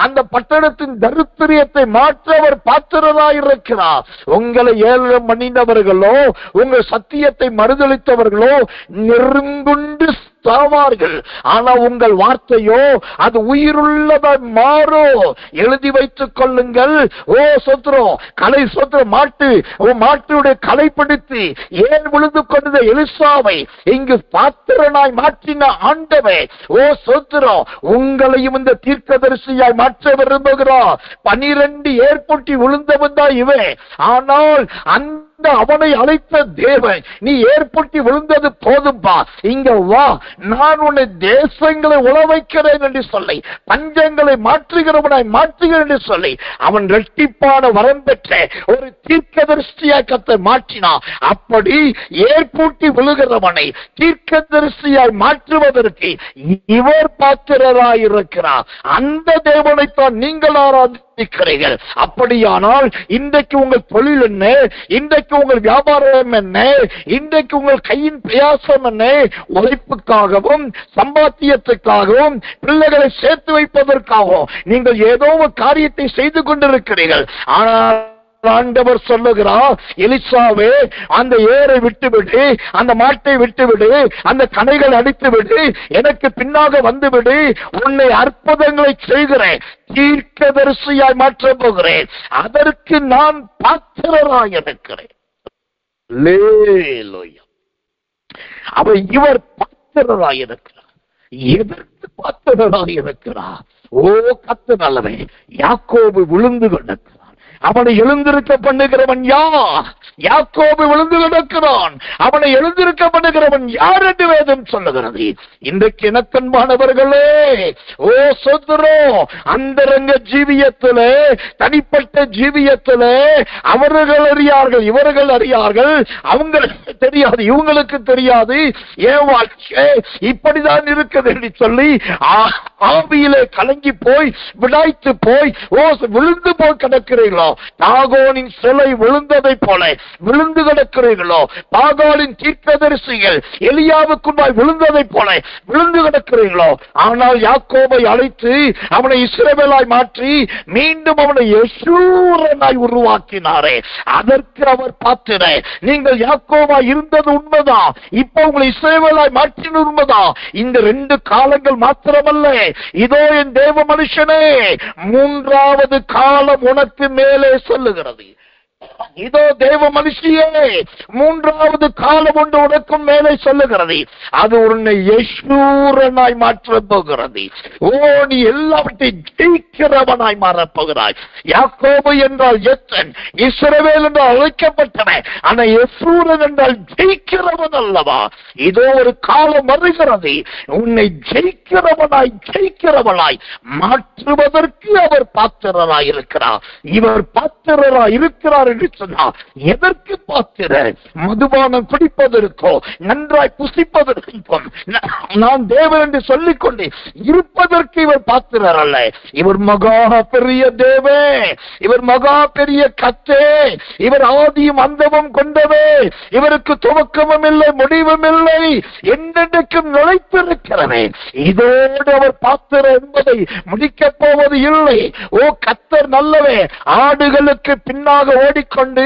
Speaker 1: அந்த பட்டணத்தின் தரித்திரியத்தை மாற்ற அவர் பாத்திரராய் இருக்கிறார். உங்களை ஏளனம் பண்ணினவர்களோ, உங்கள் சத்தியத்தை மறுதளித்தவர்களோ நெருங்குண்டு சாவார்கள். ஆனா உங்கள் வார்த்தையோ அது உயிருள்ளதாய் மாறும். எழுதி வைத்துக் கொள்ளுங்கள். சொத்திரம் கலை சொத்திரம் மாட்டுடைய கலை பிடித்து ஏன் விழுந்து கொண்ட எலிசாவை இங்கு பாத்திரனாய் மாற்றின ஆண்டவே, சொத்திரம் உங்களையும் இந்த தீர்க்கதரிசியாய் மாற்ற விரும்புகிறார். 12 ஏற்பொட்டி விழுந்தவன் தான் இவன். ஆனால் அந்த அவனை அழைத்த தேவன், நீ ஏற்பட்டு விழுந்தது போதும்பா, இங்க வா, நான் உன்னை தேசங்களை உழவைக்கிறேன் என்று சொல்லி, பஞ்சங்களை மாற்றுகிறவனாய் மாற்றுகிறேன் என்று சொல்லி, அவன் இரட்டிப்பான வரம் பெற்ற ஒரு தீர்க்கதரிசியாய் கர்த்தர் மாற்றினார். அப்படி ஏற்பூட்டி விழுகிறவனை தீர்க்கதரிசியாய் மாற்றுவதற்கு இவர் பாத்திரராயிருக்கிறார். அந்த தேவனைத்தான் நீங்கள் ஆராதிக்கிறீர்கள். அப்படியானால் இன்றைக்கு உங்கள் தொழில் என்ன, இன்றைக்கு உங்கள் வியாபாரம் என்ன, இன்றைக்கு உங்கள் கையின் பிரயாசம் என்ன, உழைப்புக்காகவும் சம்பாத்தியத்துக்காகவும் பிள்ளைகளை சேர்த்து வைப்பதற்காகவும் நீங்கள் ஏதோ ஒரு காரியத்தை செய்து கொண்டிருக்கிறீர்கள். ஆனால் ஆண்டவர் சொல்லுகிறார், எலிசாவே, அந்த ஏரை விட்டுவிடு, அந்த மாட்டை விட்டுவிடு, அந்த கணைகள் அடித்துவிடு, எனக்கு பின்னாக வந்துவிடு, உன்னை அற்புதங்களை செய்கிறேன், தீர்க்கதரிசியாய் மாற்றப் போகிறேன், அதற்கு நான் பாத்திரராய் இருக்கிறேன். அவர் இவர் பாத்திரராய் இருக்கிறார். எதற்கு பாத்திரராய் இருக்கிறார்? ஓ கர்த்தர் நல்லவே, யாக்கோபு விழுந்து கொண்டிருக்கிறார். அவனை எழுந்திருக்க பண்ணுகிறவன் யார்? யாக்கோபு விழுந்து கிடக்கிறான். அவனை எழுந்திருக்க பண்ணுகிறவன் யார் என்று வேதம் சொல்லுகிறது. இன்றைக்கு எனக்கன்பானவர்களே, ஓ சோதரோ, அந்தரங்க ஜீவியத்திலே, தனிப்பட்ட ஜீவியத்திலே அவர்கள் அறியார்கள், இவர்கள் அறியார்கள், அவங்களுக்கு தெரியாது, இவங்களுக்கு தெரியாது, ஏன் வாழ்க்கை இப்படிதான் இருக்குது என்று சொல்லி ஆவியிலே கலங்கி போய் விடாய்த்து போய் விழுந்து போய் கிடக்கிறீர்களோ, தாகோனின் சிலை விழுந்ததை போல விழுந்து கிடக்கிறீர்களோ, பாகாலின் தீர்க்கதரிசிகள் எலியாவுக்குள்ளாய் விழுந்ததை போல விழுந்து கிடக்கிறீர்களோ. ஆனால் யாக்கோபை அழைத்து அவனை இஸ்ரவேலாய் மாற்றி மீண்டும் அவனை யெஷூரனாய் உருவாக்கினாரே, அதற்கு அவர் பாத்திர. நீங்கள் யாக்கோபாய் இருந்தது உண்மைதான், இப்ப உங்களை இஸ்ரவேலாய் மாற்றின உண்மைதான். இந்த 2 காலங்கள் மாத்திரமல்ல, இதோ என் தேவ மனுஷனே, 3வது காலம் உனக்கு மேலே சொல்லுகிறது. இதோ தேவ மனுஷியே, 3வது காலம் ஒன்று உனக்கும் மேலே சொல்லுகிறது. அது உன்னை யெஷூரனாய் மாற்றப் போகிறது. ஓ, நீ எல்லாவற்றையும் ஜெயிக்கிறவனாய் மாறப்போகிறாய். யாக்கோபு என்றால் எத்தன், இஸ்ரவேல் என்றால் அழைக்கப்பட்டவன், ஆனா யெஷூரன் என்றால் ஜெயிக்கிறவன் அல்லவா. இதோ ஒரு காலம் வருகிறது, உன்னை ஜெயிக்கிறவனாய் ஜெயிக்கிறவனாய் மாற்றுவதற்கு அவர் பாத்திரராய் இருக்கிறார். இவர் பாத்திரராய் இருக்கிறார் என்று சொன்னார். எதற்கு பாத்திர? மதுபானம் குடிப்பதற்கோ, நன்றாய் புசிப்பதற்கோ, நான் தேவன் என்று சொல்லிக் கொண்டு இருப்பதற்கு இவர் பாத்திரர் அல்ல. இவர் மகா பெரிய தேவே, இவர் மகா பெரிய கத்தே, இவர் ஆதியும் அந்தமும் கொண்டவே, இவருக்கு துவக்கமும் இல்லை முடிவும் இல்லை, என்றென்றைக்கும் நுழைத்திருக்கிறவே. இதோடு அவர் பாத்திர என்பதை முடிக்கப் போவது இல்லை. ஓ கத்தர் நல்லவே, ஆடுகளுக்கு பின்னாக ஓடிக்கொண்டு,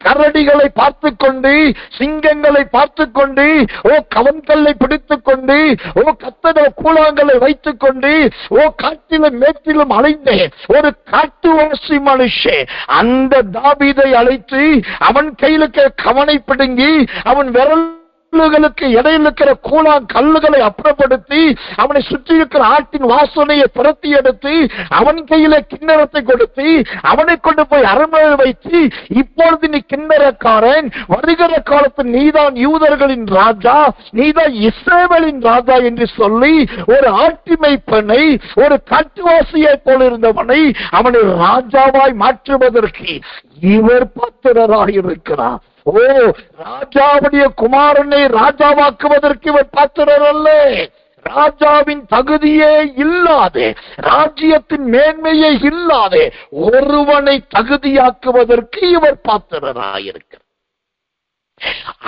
Speaker 1: கரடிகளை பார்த்துக் கொண்டு, சிங்கங்களை பார்த்துக் கொண்டு, ஓ கவன்களை பிடித்துக் கொண்டு, ஓ கத்தட கூழாங்கலை வைத்துக் கொண்டு, ஓ காட்டிலும் மேட்டிலும் அலைந்தேன் ஒரு காட்டுவாசி மனுஷன் அந்த தாவீதை அழைத்து அவன் கையில் கவனை பிடுங்கி அவன் விரல் இடையில் இருக்கிற கூழாங் கல்லுகளை அப்புறப்படுத்தி அவனை சுற்றி இருக்கிற ஆட்டின் வாசனையை புரட்டி எடுத்து அவன் கையில கிண்ணறத்தை கொடுத்து அவனை கொண்டு போய் அரண்மனையில் வைத்து, இப்பொழுது நீ கிண்ணறக்காரன், வருகிற காலத்தில் நீதான் யூதர்களின் ராஜா, நீதான் இஸ்ரவேலின் ராஜா என்று சொல்லி ஒரு ஆட்டிமை பெண்ணை, ஒரு காட்டுவாசியை போல இருந்தவனை அவனை ராஜாவாய் மாற்றுவதற்கு இவர் பாத்திரராய் இருக்கிறார். ஓ, ராஜாவுடைய குமாரனை ராஜாவாக்குவதற்கு இவர் பாத்திரர் அல்ல. ராஜாவின் தகுதியே இல்லாதே, ராஜ்யத்தின் மேன்மையே இல்லாதே ஒருவனை தகுதியாக்குவதற்கு இவர் பாத்திரராயிருக்கிறார்.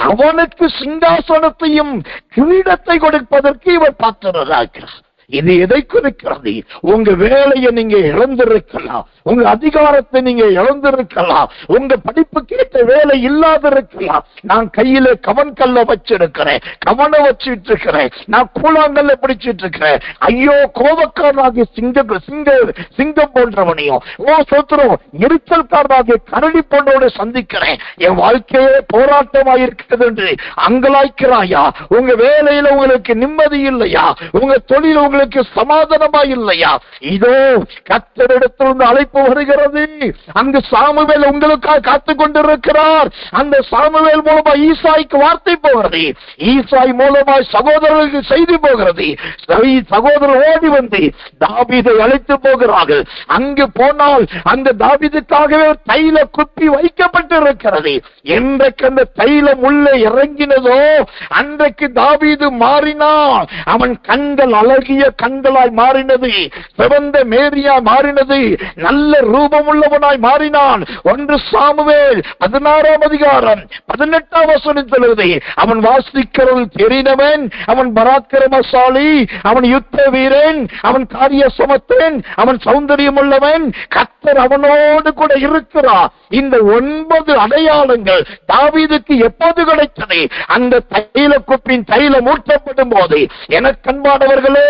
Speaker 1: அவனுக்கு சிங்காசனத்தையும் கிரீடத்தை கொடுப்பதற்கு இவர் பாத்திரராகிறார். இது எதை குறிக்கிறது? உங்க வேலையை நீங்க இழந்திருக்கலாம், உங்க அதிகாரத்தை நீங்க இழந்திருக்கலாம், உங்க படிப்புக்கு ஏற்ற வேலை இல்லாத இருக்கலாம். நான் கையில கவன் கல்ல வச்சிருக்கிறேன், கவனை வச்சுட்டு இருக்கிறேன், நான் கூழாங்கல்ல பிடிச்சிட்டு இருக்கிறேன். ஐயோ, கோபக்காரனாகிய சிங்கம் போன்றவனையும், ஓ சோத்திரம், எரிச்சல்காரனாகிய கரடி போன்றவனை சந்திக்கிறேன். என் வாழ்க்கையே போராட்டமாயிருக்கிறது என்று அங்கலாய்க்கிறாயா? உங்க வேலையில உங்களுக்கு நிம்மதி இல்லையா? உங்க தொழில உங்களுக்கு சமாதானமா இல்லையா? இதோ கர்த்தரிடத்திலிருந்து அழைப்பு வருகிறது. அங்கு சாமுவேல் உங்களுக்காக காத்துக் கொண்டிருக்கிறார். அந்த சாமுவேல் மூலமா ஈசாய்க்கு வார்த்தை போகிறது. ஈசாய் மூலமா சகோதரர்களுக்கு செய்தி போகிறது. சகோதரர் ஓடி வந்து தாவீதை அழைத்து போகிறார்கள். அங்கு போனால் அந்த தாவீதுக்காகவே தைல குப்பி வைக்கப்பட்டிருக்கிறது. என்றைக்கு அந்த தைலம் உள்ளே இறங்கினதோ அன்றைக்கு தாவீது மாறினான். அவன் கண்கள் அழகிய கண்களாய் மாறினது, சிவந்த மேரியா மாறினது, நல்ல ரூபம் உள்ளவனாய் மாறினான். 1 சாமுவேல் 16ஆம் அதிகாரம் 18ஆம் வசனத்திலிருந்து அவன் வாசிக்கிறது தெரிந்தவன், அவன் பராக்கிரமசாலி, அவன் யுத்த வீரன், அவன் காரிய சமத்தன், அவன் சௌந்தரியம் உள்ளவன், கர்த்தர் அவனோடு கூட இருக்கிறார். இந்த 9 அடையாளங்கள் தாவீதுக்கு எப்போது கிடைத்தது? அந்த தைல குப்பின் தைலம் ஊற்றப்படும் போது. எனக்கு அன்பானவர்களே,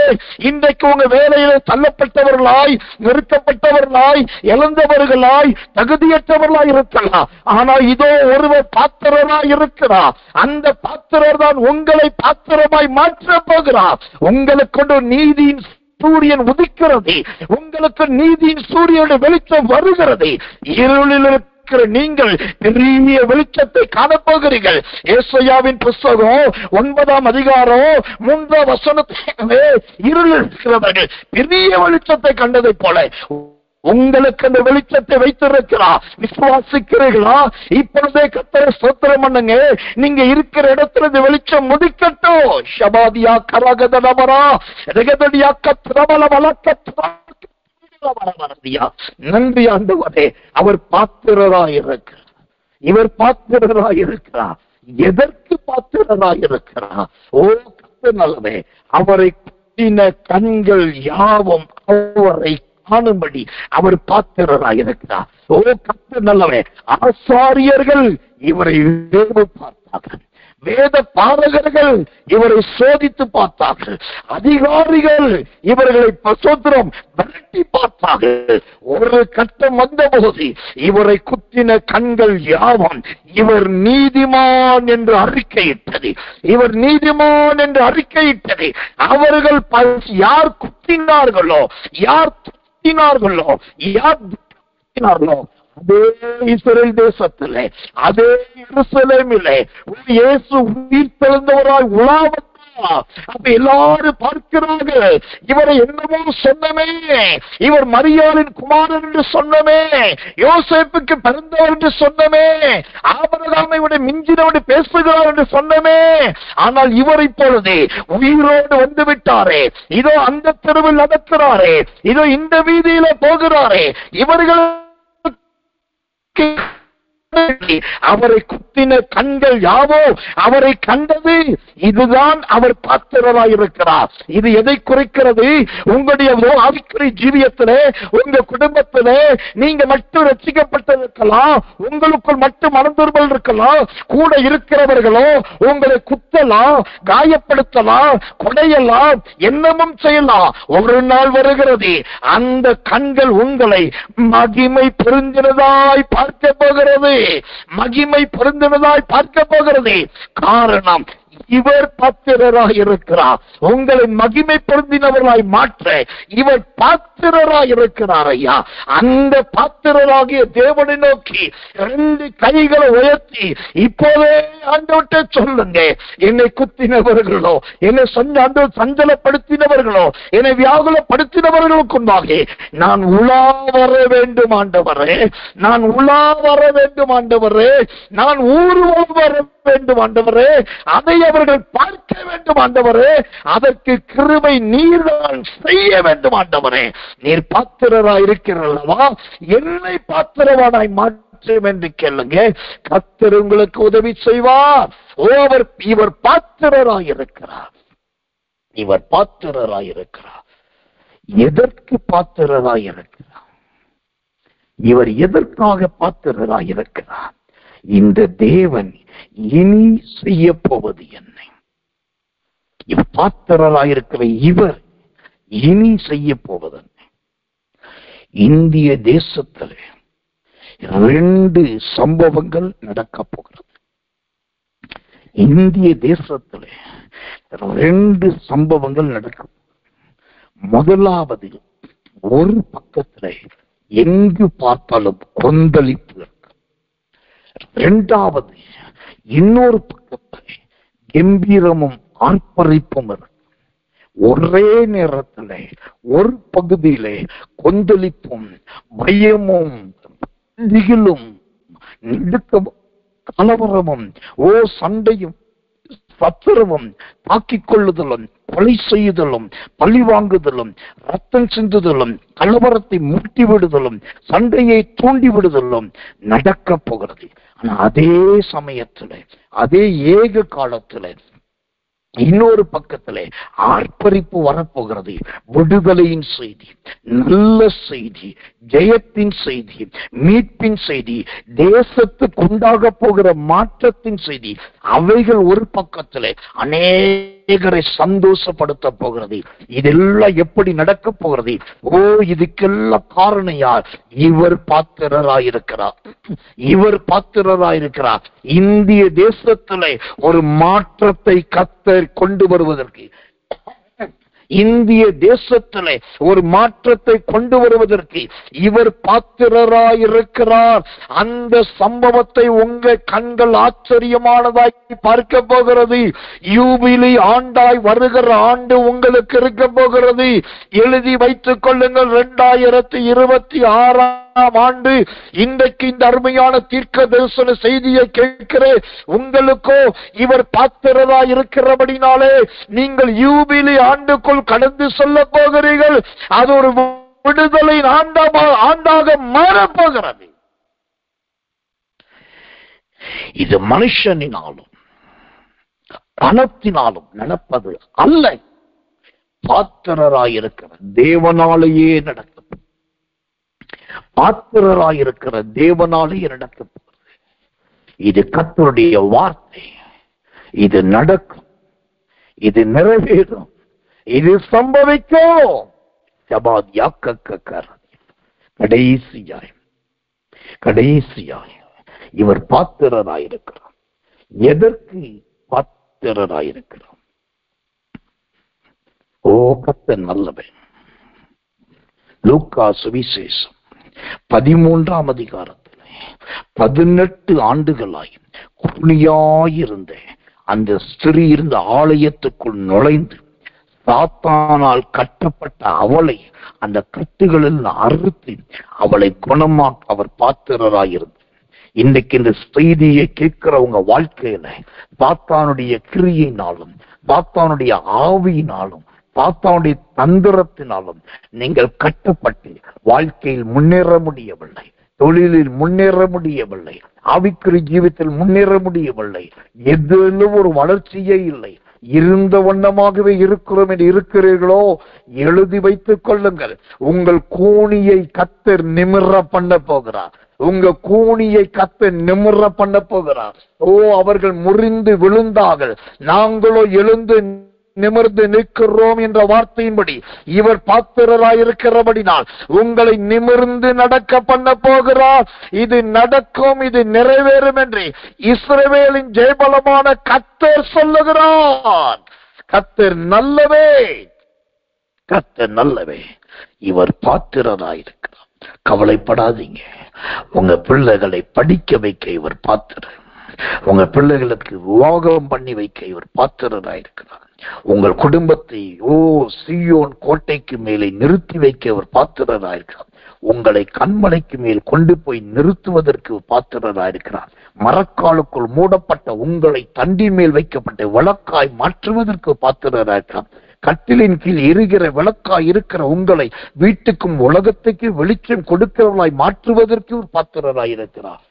Speaker 1: இன்றைக்கு உங்க வேலையில தள்ளப்பட்டவர்களாய், நிறுத்தப்பட்டவர்களாய், இழந்தவர்களாய், தகுதியற்றவர்களாய் இருக்கலாம். ஆனா இதோ ஒருவர் பாத்திரராய் இருக்கிறார். அந்த பாத்திரர் தான் உங்களை பாத்திரமாய் மாற்ற போகிறார். உங்களுக்கு கொண்டு நீதியின் சூரியன் உதிக்கிறது. உங்களுக்கு நீதியின் சூரியனுடைய வெளிச்சம் வருகிறது. இருளில் நீங்கள் பெரிய வெளிச்சத்தை காணப்போகிறீர்கள். ஏசாயாவின் புத்தகம் 9ஆம் அதிகாரம் 3ஆம் வசனத்திலே இருளில் இருக்கிறவர்கள் பெரிய வெளிச்சத்தை கண்டதை போல உங்களுக்கு அந்த வெளிச்சத்தை வைத்திருக்கிறார். விசுவாசிக்கிறீர்களா? இப்பொழுதே கர்த்தரை ஸ்தோத்திரம் பண்ணுங்க. நீங்க இருக்கிற இடத்துல இந்த வெளிச்சம் முடிக்கட்டும். ஷபாதியா கரகதனமரா ரெகதடியா கத்ரமல வலக்கத்ரா. நன்றி ஆண்டவரே. அவர் பாத்திரராயிருக்கிறார். இவர் பாத்திரராயிருக்கிறார். எதற்கு பாத்திரராயிருக்கிறார்? ஓ கர்த்தர் நல்லவே. அவரை குத்தின கண்கள் யாவும் அவரை காணும்படி அவர் பாத்திரராயிருக்கிறார். ஓ கர்த்தர் நல்லவே. ஆசாரியர்கள் இவரை பார்த்தார்கள். வேத பாரகர்கள் இவரை சோதித்து பார்த்தார்கள். அதிகாரிகள் இவர்களை பிரசோத்திரம் விரட்டி பார்த்தார்கள். ஒரு கட்டம் வந்தபோது இவரை குத்தின கண்கள் யாவும் இவர் நீதிமான் என்று அறிக்கையிட்டது. இவர் நீதிமான் என்று அறிக்கையிட்டது. அவர்கள் யார் குத்தினார்களோ, யார் துத்தினார்களோ, யார் துத்தினார்களோ அதே இஸ்ரேல் தேசத்திலே, அதே எருசலேமிலே இயேசு உயிர் தெழுந்தவராய் உலாவத்தார். அப்ப எல்லாரும் பார்க்கிறார்கள். இவரை என்னமோ சொன்னமே, இவர் மரியாளின் குமாரன் என்று சொன்னமே, யோசேப்புக்கு பிறந்தவர் என்று சொன்னமே, ஆபிரகாமை விட மிஞ்சினோடு பேசுகிறார் என்று சொன்னமே. ஆனால் இவர் இப்பொழுது உயிரோடு வந்து விட்டாரே. இதோ அந்த தெருவில் நடக்கிறாரே, இதோ இந்த வீதியில போகிறாரே. இவர்கள் அவரை குத்தின கண்கள் யாவோ அவரை கண்டது. இதுதான் அவர் பாத்திரராயிருக்கிறார். இது எதை குறிக்கிறது? உங்களுடைய ஆவிக்குரிய ஜீவியத்திலே, உங்க குடும்பத்திலே நீங்க மட்டும் ரட்சிக்கப்பட்டிருக்கலாம், உங்களுக்குள் மட்டும் மனதுர்பல் இருக்கலாம், கூட இருக்கிறவர்களோ உங்களை குத்தலாம், காயப்படுத்தலாம், கொடையலாம், என்னமும் செய்யலாம். ஒரு நாள் வருகிறது, அந்த கண்கள் உங்களை மகிமை பொருந்தினதாய் பார்க்க போகிறது. மகிமை பொருந்தினதாய் பார்க்க போகிறது. காரணம், இவர் பாத்திரராய் இருக்கிறார். உங்களை மகிமை பொருந்தினவர்களாய் மாற்ற இவர் பாத்திரராய் இருக்கிறார். ஐயா, அந்த பாத்திரராகிய தேவனை நோக்கி 2 கைகளை உயர்த்தி இப்போதே ஆண்டவர்கிட்ட சொல்லுங்க. என்னை குத்தினவர்களோ, என்னை சஞ்சலப்படுத்தினவர்களோ, என்னை வியாகுலப்படுத்தினவர்களுக்குண்டாக நான் உலா வர வேண்டும் ஆண்டவரே, நான் உலா வர வேண்டும் ஆண்டவரே, நான் ஊர்வலம் வர வேண்டும் ஆண்டவரே, அதை அவர்கள் பார்க்க வேண்டும் ஆண்டவரே, அதற்கு கிருபை நீர் தான் செய்ய வேண்டும் ஆண்டவரே. நீர் பாத்திரராய் இருக்கிறல்லவா, என்னை பாத்திரவானாய் மாற்றும் என்று கேளுங்க. கர்த்தர் உங்களுக்கு உதவி செய்வார். இவர் பாத்திரராய் இருக்கிறார். இவர் பாத்திரராய் இருக்கிறார். எதற்கு பாத்திரராய் இருக்கிறார்? இவர் எதற்காக பாத்திரராய் இருக்கிறார்? இந்த தேவன் இனி செய்ய போவது என்ன? பாத்திரராயிருக்கிற இவர் இனி செய்ய போவது என்ன? இந்திய தேசத்தில் 2 சம்பவங்கள் நடக்க போகிறது. இந்திய தேசத்தில் 2 சம்பவங்கள் நடக்க. முதலாவது, ஒரு பக்கத்துல எங்கு பார்த்தாலும் கொந்தளிப்பு இருக்கு. இரண்டாவது, இன்னொரு பக்கத்துல கம்பீரமும் ஆர்ப்பரிப்பும் இருக்கு. ஒரே நேரத்துல ஒரு பகுதியிலே கொந்தளிப்பும் பயமும் திகிலும் நடுக்கமும் கலவரமும் சண்டையும் சத்திரமும் தாக்கிக் கொள்ளுதலும் கொலை செய்யுதலும் பழி வாங்குதலும் ரத்தம் சிந்துதலும் கலவரத்தை மூட்டி விடுதலும் சண்டையை தூண்டி விடுதலும் நடக்க போகிறது. ஆனா அதே சமயத்துல அதே ஏக காலத்துல இன்னொரு பக்கத்துல ஆர்ப்பரிப்பு வரப்போகிறது. விடுதலையின் செய்தி, நல்ல செய்தி, ஜெயத்தின் செய்தி, மீட்பின் செய்தி, தேசத்துக்கு உண்டாக போகிற மாற்றத்தின் செய்தி. அவைகள் ஒரு பக்கத்துல அநேகரை சந்தோஷப்படுத்த போகிறது. இதெல்லாம் எப்படி நடக்க போகிறது? இதுக்கெல்லாம் காரணம் யார்? இவர் பாத்திரராயிருக்கிறார். இவர் பாத்திரராயிருக்கிறார். இந்திய தேசத்துல ஒரு மாற்றத்தை கர்த்தர் கொண்டு வருவதற்கு, இந்திய தேசத்திலே ஒரு மாற்றத்தை கொண்டு வருவதற்கு இவர் பாத்திரராயிருக்கிறார். அந்த சம்பவத்தை உங்க கண்கள் ஆச்சரியமானதாய் பார்க்க போகிறது. யூபிலி ஆண்டாய் வருகிற ஆண்டு உங்களுக்கு இருக்க போகிறது. எழுதி வைத்துக் கொள்ளுங்கள். 2026 ஆண்டு. இன்றைக்கு இந்த அருமையான தீர்க்க தரிசன செய்தியை கேட்கிறேன். உங்களுக்கோ இவர் பாத்திரராய் இருக்கிறபடினாலே நீங்கள் யூபிலி ஆண்டுக்குள் கடந்து செல்ல போகிறீர்கள். அது ஒரு விடுதலை ஆண்டாக மாறப்போகிறது. இது மனுஷனினாலும் பணத்தினாலும் நடப்பது அல்ல. பாத்திரராயிருக்கிற தேவனாலேயே நடக்கும். பாத்திரராயிருக்கிற தேவனாலேயே நடக்கப்போகிறது. இது கர்த்தருடைய வார்த்தை. இது நடக்கும். இது நிறைவேறும். இது சம்பவிக்கும். கடைசியாய் இவர் பாத்திரராயிருக்கிறார். எதற்கு பாத்திரராயிருக்கிறார்? கர்த்தர் நல்லவன். லூக்கா சுவிசேஷம் 13ஆம் அதிகாரத்தில் 18 ஆண்டுகளாய் குனியாயிருந்த அந்த ஸ்திரீ இருந்த ஆலயத்துக்குள் நுழைந்து சாத்தானால் கட்டப்பட்ட அவளை அந்த கட்டுகளில் அறுத்து அவளை குணமாக்க அவர் பாத்திரராயிருந்தார். இன்றைக்கு இந்த செய்தியை கேட்கிறவங்க வாழ்க்கையில சாத்தானுடைய கிரியையினாலும் சாத்தானுடைய ஆவியினாலும் சாத்தானுடைய தந்திரத்தினாலும் நீங்கள் கட்டப்பட்டு வாழ்க்கையில் முன்னேற முடியவில்லை, தொழிலில் முன்னேற முடியவில்லை, ஆவிக்குரிய ஜீவித்தில் முன்னேற முடியவில்லை, எதிலும் ஒரு வளர்ச்சியே இல்லை, இருந்த வண்ணமாகவே இருக்கிறோம் என்று இருக்கிறீர்களோ, எழுதி வைத்துக் கொள்ளுங்கள். உங்கள் கூனியை கர்த்தர் நிமிர பண்ண போகிறார். உங்க கூனியை கர்த்தர் நிமிர பண்ண போகிறார். அவர்கள் முறிந்து விழுந்தார்கள், நாங்களோ எழுந்து நிமிர்ந்து நிற்கிறோம் என்ற வார்த்தையின்படி இவர் பாத்திரராயிருக்கிறபடினால் உங்களை நிமிர்ந்து நடக்க பண்ண போகிறார். இது நடக்கும், இது நிறைவேறும் என்று இஸ்ரவேலின் ஜெயபலமான கர்த்தர் சொல்லுகிறார். கர்த்தர் நல்லவே, கர்த்தர் நல்லவே. இவர் பாத்திரராயிருக்கிறார். கவலைப்படாதீங்க. உங்க பிள்ளைகளை படிக்க வைக்க இவர் பாத்திரர். உங்க பிள்ளைகளுக்கு விவாகம் பண்ணி வைக்க இவர் பாத்திரராயிருக்கிறார். உங்கள் குடும்பத்தை சீயோன் கோட்டைக்கு மேலே நிறுத்தி வைக்க அவர் பாத்திரராயிருக்கிறார். உங்களை கண்மலைக்கு மேல் கொண்டு போய் நிறுத்துவதற்கு பாத்திரராயிருக்கிறார். மரக்காலுக்குள் மூடப்பட்ட உங்களை தண்டி மேல் வைக்கப்பட்ட விளக்காய் மாற்றுவதற்கு பாத்திரராயிருக்கிறார். கட்டிலின் கீழ் எரிகிற விளக்காய் இருக்கிற உங்களை வீட்டுக்கும் உலகத்துக்கு வெளிச்சம் கொடுக்கிறவர்களாய் மாற்றுவதற்கு ஒரு பாத்திரராயிருக்கிறார்.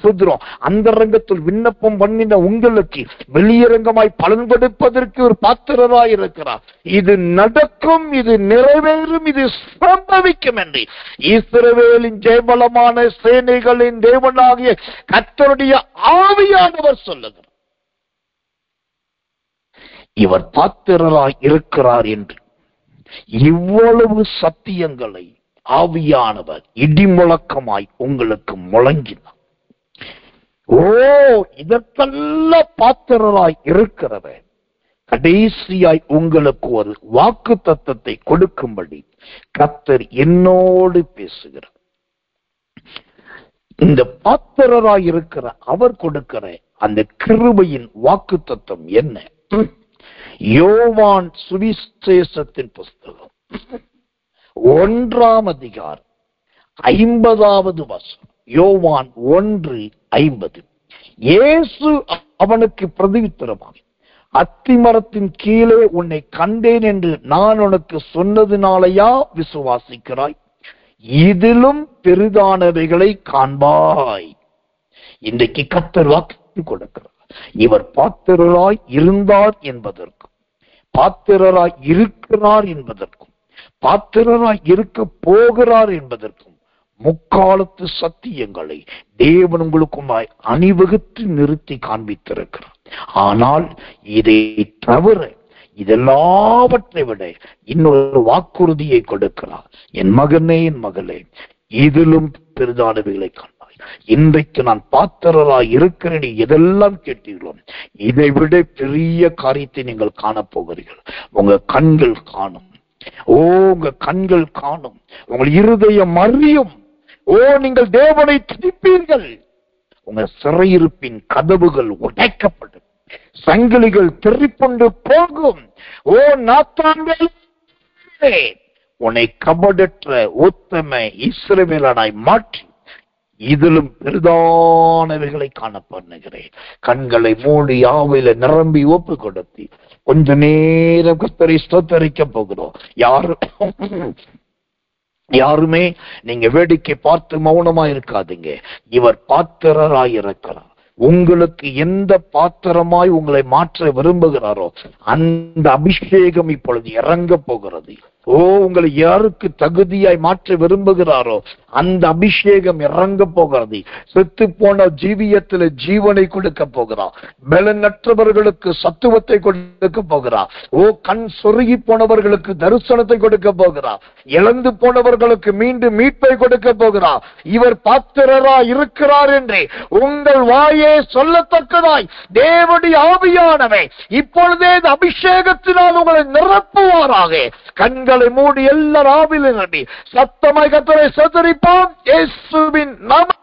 Speaker 1: சொல்றோம், அந்த ரங்கத்தில் விண்ணப்பம் பண்ணின உங்களுக்கு வெளியரங்கமாய் பலன் கொடுப்பதற்கு ஒரு பாத்திரராயிருக்கிறார். இது நடக்கும், இது நிறைவேறும், இது சம்பவிக்கும் என்று இஸ்ரவேலின் ஜெயபலமான சேனைகளின் தேவனாகிய கர்த்தருடைய ஆவியானவர் சொல்லுகிறார். இவர் பாத்திரராய் இருக்கிறார் என்று இவ்வளவு சத்தியங்களை ஆவியானவர் இடிமுழக்கமாய் உங்களுக்கு முழங்கினார். இதற்கெல்லாம் பாத்திரராய் இருக்கிறவர் கடைசியாய் உங்களுக்கு ஒரு வாக்குத்தத்தத்தை கொடுக்கும்படி கர்த்தர் என்னோடு பேசுகிறார். இந்த பாத்திரராய் இருக்கிற அவர் கொடுக்கிற அந்த கிருபையின் வாக்குத்தத்தம் என்ன? யோவான் சுவிசேஷத்தின் புஸ்தகம் 1ஆம் அதிகாரம் 50வது வசனம். யோவான் 1:50. இயேசு அவனுக்கு பிரதியுத்தரமாக, அத்திமரத்தின் கீழே உன்னை கண்டேன் என்று நான் உனக்கு சொன்னதினாலயா விசுவாசிக்கிறாய்? இதிலும் பெரிதானவைகளை காண்பாய். இன்றைக்கு கர்த்தர் வாக்கு கொடுக்கிறார். இவர் பாத்திரராய் இருந்தார் என்பதற்கும், பாத்திரராய் இருக்கிறார் என்பதற்கும், பாத்திரராய் இருக்க போகிறார் என்பதற்கும் முக்காலத்து சத்தியங்களை தேவன் உங்களுக்குமாய் அணிவகுத்து நிறுத்தி காண்பித்திருக்கிறார். ஆனால் இதை தவிர இதெல்லாவற்றை விட இன்னொரு வாக்குறுதியை கொடுக்கிறார். என் மகனே, என் மகளே, இதிலும் பெரிதானவைகளை காண்பாய். இன்றைக்கு நான் பாத்திரராய் இருக்கிறேன் எதெல்லாம் கேட்டீர்களோ இதை விட பெரிய காரியத்தை நீங்கள் காணப்போகிறீர்கள். உங்க கண்கள் காணும். உங்க கண்கள் காணும். உங்கள் இருதயம் அறியும். நீங்கள் தேவனை துதிப்பீர்கள். உங்க சிறையிருப்பின் கதவுகள் உடைக்கப்படும். சங்கிலிகள் தெரிப்புண்டு போகும். நாத்தான்களே, உன்னை கபடற்ற உத்தம இஸ்ரவேலனாய் மாற்றி இதிலும் பெரிதானவைகளை காண பண்ணுகிறேன். கண்களை மூடி ஆவில நிரம்பி ஒப்பு கொடுத்து கொஞ்ச நேரம் கர்த்தரை ஸ்தோத்தரிக்க போகிறோம். யாருமே நீங்க வேடிக்கை பார்த்து மௌனமா இருக்காதீங்க. இவர் பாத்திரராய் இருக்கிறார். உங்களுக்கு எந்த பாத்திரமாய் உங்களை மாற்ற விரும்புகிறாரோ அந்த அபிஷேகம் இப்பொழுது இறங்க போகிறது. உங்களை யாருக்கு தகுதியாய் மாற்ற விரும்புகிறாரோ அந்த அபிஷேகம் இறங்க போகிறது. செத்து போன ஜீவியத்தில் ஜீவனை கொடுக்க போகிறார். பலனற்றவர்களுக்கு சத்துவத்தை கொடுக்க போகிறார். கண் சொருகி போனவர்களுக்கு தரிசனத்தை கொடுக்க போகிறார். இழந்து போனவர்களுக்கு மீண்டும் மீட்பை கொடுக்க போகிறார். இவர் பாத்திரரா இருக்கிறார் என்று உங்கள் வாயே சொல்லத்தக்கதாய் தேவனுடைய ஆவியானவை இப்பொழுதே அபிஷேகத்தினால் உங்களை நிரப்புவாராக. கண்களை மூடி எல்லார் ஆவில நம்பி சத்தமாய் கர்த்தரை ஸ்தோத்திரிப்போம். இயேசுவின் நாமம்.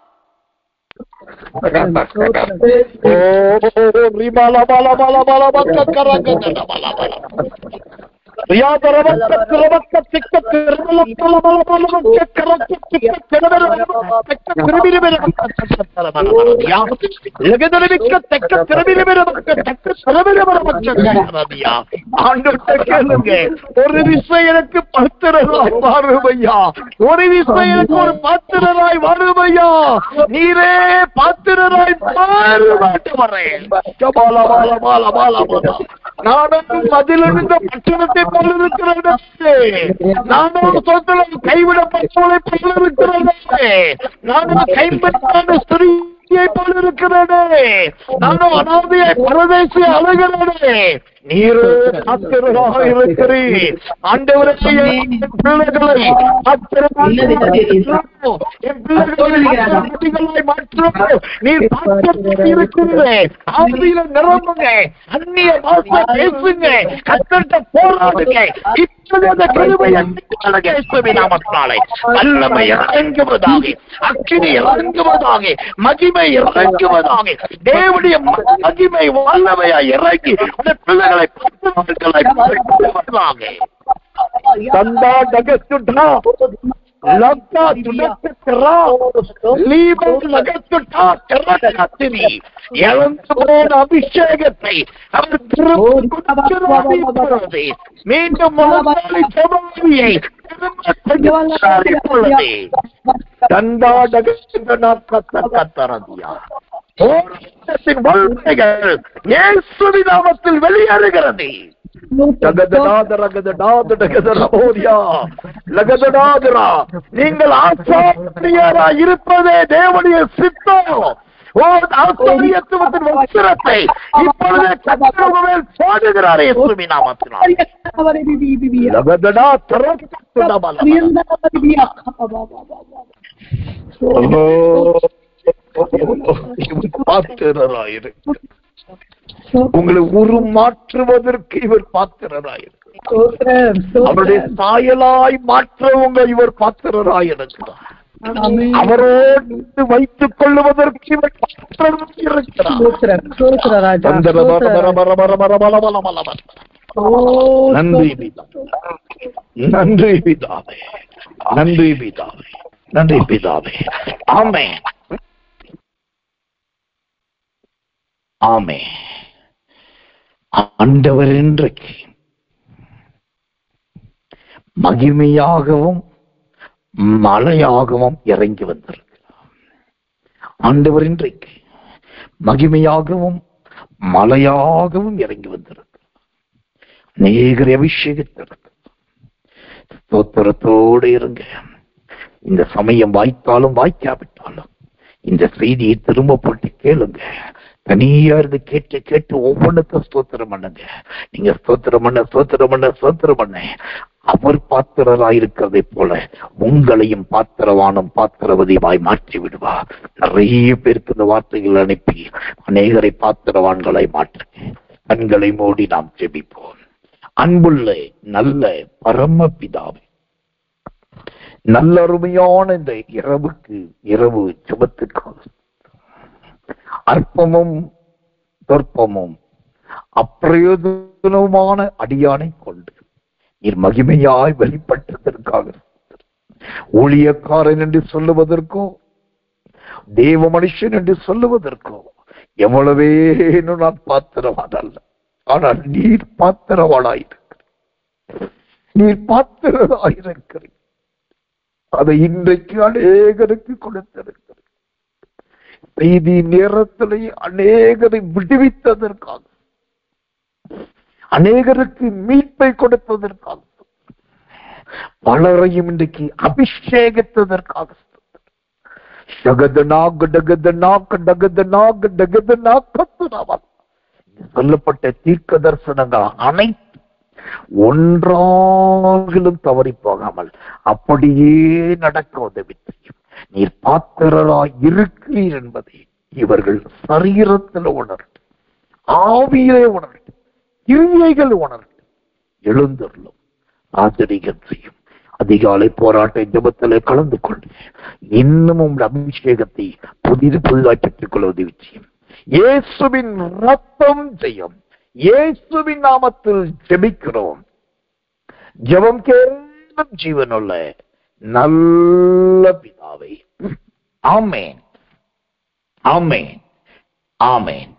Speaker 1: ஒரு விஷயனுக்கு பாத்திரராய் வாருமையா, ஒரு விஷயனுக்கு ஒரு பாத்திரராய் வாருமையா, நீரே பாத்திரராய் மாறுமாட்டவரேன். நானும் மதிலிருந்த பட்டணத்தை போல இருக்கிறதே, நானும் சொந்தம் கைவிடப்பட்டவளை போல இருக்கிறதே, நானும் கைப்பற்றான ஸ்திரீயை போல இருக்கிறதே, நானும் அனாதையை பரதேசி அழகிறதே. நீரே பாத்திரராக இருக்கிறீர். ஆண்டவரே, பிள்ளைகளை மாற்றும். நீர் பாத்திரராக இருக்கிறீர். ஆவியில நிரம்புங்க, அந்நிய பாஷை பேசுங்க, கர்த்தர்ட்ட போராடுங்க. இப்பொழுது அந்த கிருபையை நாமத்தினாலே வல்லமை இறங்குவதாக, அக்கினி இறங்குவதாக, மகிமை இறங்குவதாக. தேவனுடைய மகிமை வல்லமையாய் இறங்கி அந்த பிள்ளைகளை தந்தா டகசுடா லக்கா துடக்கரா லீபல் லகசுடா கரகத்திரி இழந்து போன அபிஷேகத்தை அவர் திரும்ப கொடுக்கிறாரே. மீண்டும் மனதாளி சமாதியை தந்தா டகசுடா கத்தரதியா இயேசுவின் நாமத்தில் வெளியேறுகிறது. நீங்கள் ஆசாரியராய் இருப்பதே தேவனுடைய சித்தம். ஆசாரியத்துவத்தின் வஸ்திரத்தை இப்பொழுதே கர்த்தர் மேல் போடுகிறார் இயேசுவின் நாமத்தினால். பாத்திரராயிரு உங்களை உருமாற்றுவதற்கு இவர் பாத்திரராயிருக்கிறார். அவருடைய சாயலாய் மாற்றவங்க இவர் பாத்திரராயிருக்கிறார். அவரோடு வைத்துக் கொள்ளுவதற்கு இவர் பாத்திரராயிருக்கிறார். நன்றி நன்றி பிதாவே, நன்றி பிதாவே, நன்றி பிதாவே. ஆமென், ஆமென். ஆண்டவர் இன்றைக்கு மகிமையாகவும் மழையாகவும் இறங்கி வந்திருக்கிறார். ஆண்டவர் இன்றைக்கு மகிமையாகவும் மழையாகவும் இறங்கி வந்திருக்கிறார். அநேகரை அபிஷேகத்திற்கு ஸ்தோத்திரத்தோடு இருங்க. இந்த சமயம் வாய்த்தாலும் வாய்க்காவிட்டாலும் இந்த செய்தியை திரும்ப போட்டு கேளுங்க. தனியா இருந்து கேட்டு கேட்டு ஒவ்வொன்றுக்கும் ஸ்தோத்திரம் பண்ணுங்க. நீங்க ஸ்தோத்திரம் பண்ண ஸ்தோத்திரம் பண்ண ஸ்தோத்திரம் பண்ண அவர் பாத்திரராயிருக்கிறதை போல உங்களையும் பாத்திரவானும் பாத்திரவதியுமாய் மாற்றி விடுவா. நிறைய பேருக்கு இந்த வார்த்தைகள் அனுப்பி அநேகரை பாத்திரவான்களை மாற்றுங்க. கண்களை மூடி நாம் ஜெபிப்போம். அன்புள்ள நல்ல பரம பிதாவே, நல்ல அருமையான இந்த இரவு ஜெபத்துக்காக அற்பமும் சொற்பமும் அப்பிரயோஜனமான அடியானை கொண்டு நீர் மகிமையாய் வெளிப்பட்டதற்காக ஊழியக்காரன் என்று சொல்லுவதற்கோ தேவ மனுஷன் என்று சொல்லுவதற்கோ எவ்வளவேனும் நான் பாத்திரவானல்ல. ஆனால் நீர் பாத்திரவானாயிருக்கிறீர், நீர் பாத்திரராயிருக்கிறீர். அதை இன்றைக்கு அநேகருக்கு கொடுத்திருக்கிறீர். செய்தி நேரத்திலே அநேகரை விடுவித்ததற்காக, அநேகருக்கு மீட்பை கொடுத்ததற்காக, பலரையும் இன்றைக்கு அபிஷேகித்ததற்காக சொல்லப்பட்ட தீர்க்க தரிசனங்கள் அனைத்து ஒன்றாகிலும் தவறி போகாமல் அப்படியே நடக்க உதவி செய்யும். நீர் பாத்திரராய் இருக்கிறீர் என்பதை இவர்கள் சரீரத்தில் உணரட்டும், ஆவியிலே உணரட்டும், கிரியைகள் உணரட்டும். எழுந்தருளும், ஆச்சரியம் செய்யும். அதிகாலை போராட்ட ஜெபத்திலே கலந்து கொண்டு இன்னமும் அபிஷேகத்தை புதிதாய் பெற்றுக் கொள்ள உதவி செய்யும். இயேசுவின் ரத்தம் செய்யும். இயேசுவின் நாமத்தில் ஜெபிக்கிறோம். ஜெபம் கேளும் ஜீவனுள்ள நல்ல பிதாவே. ஆமென், ஆமென், ஆமென்.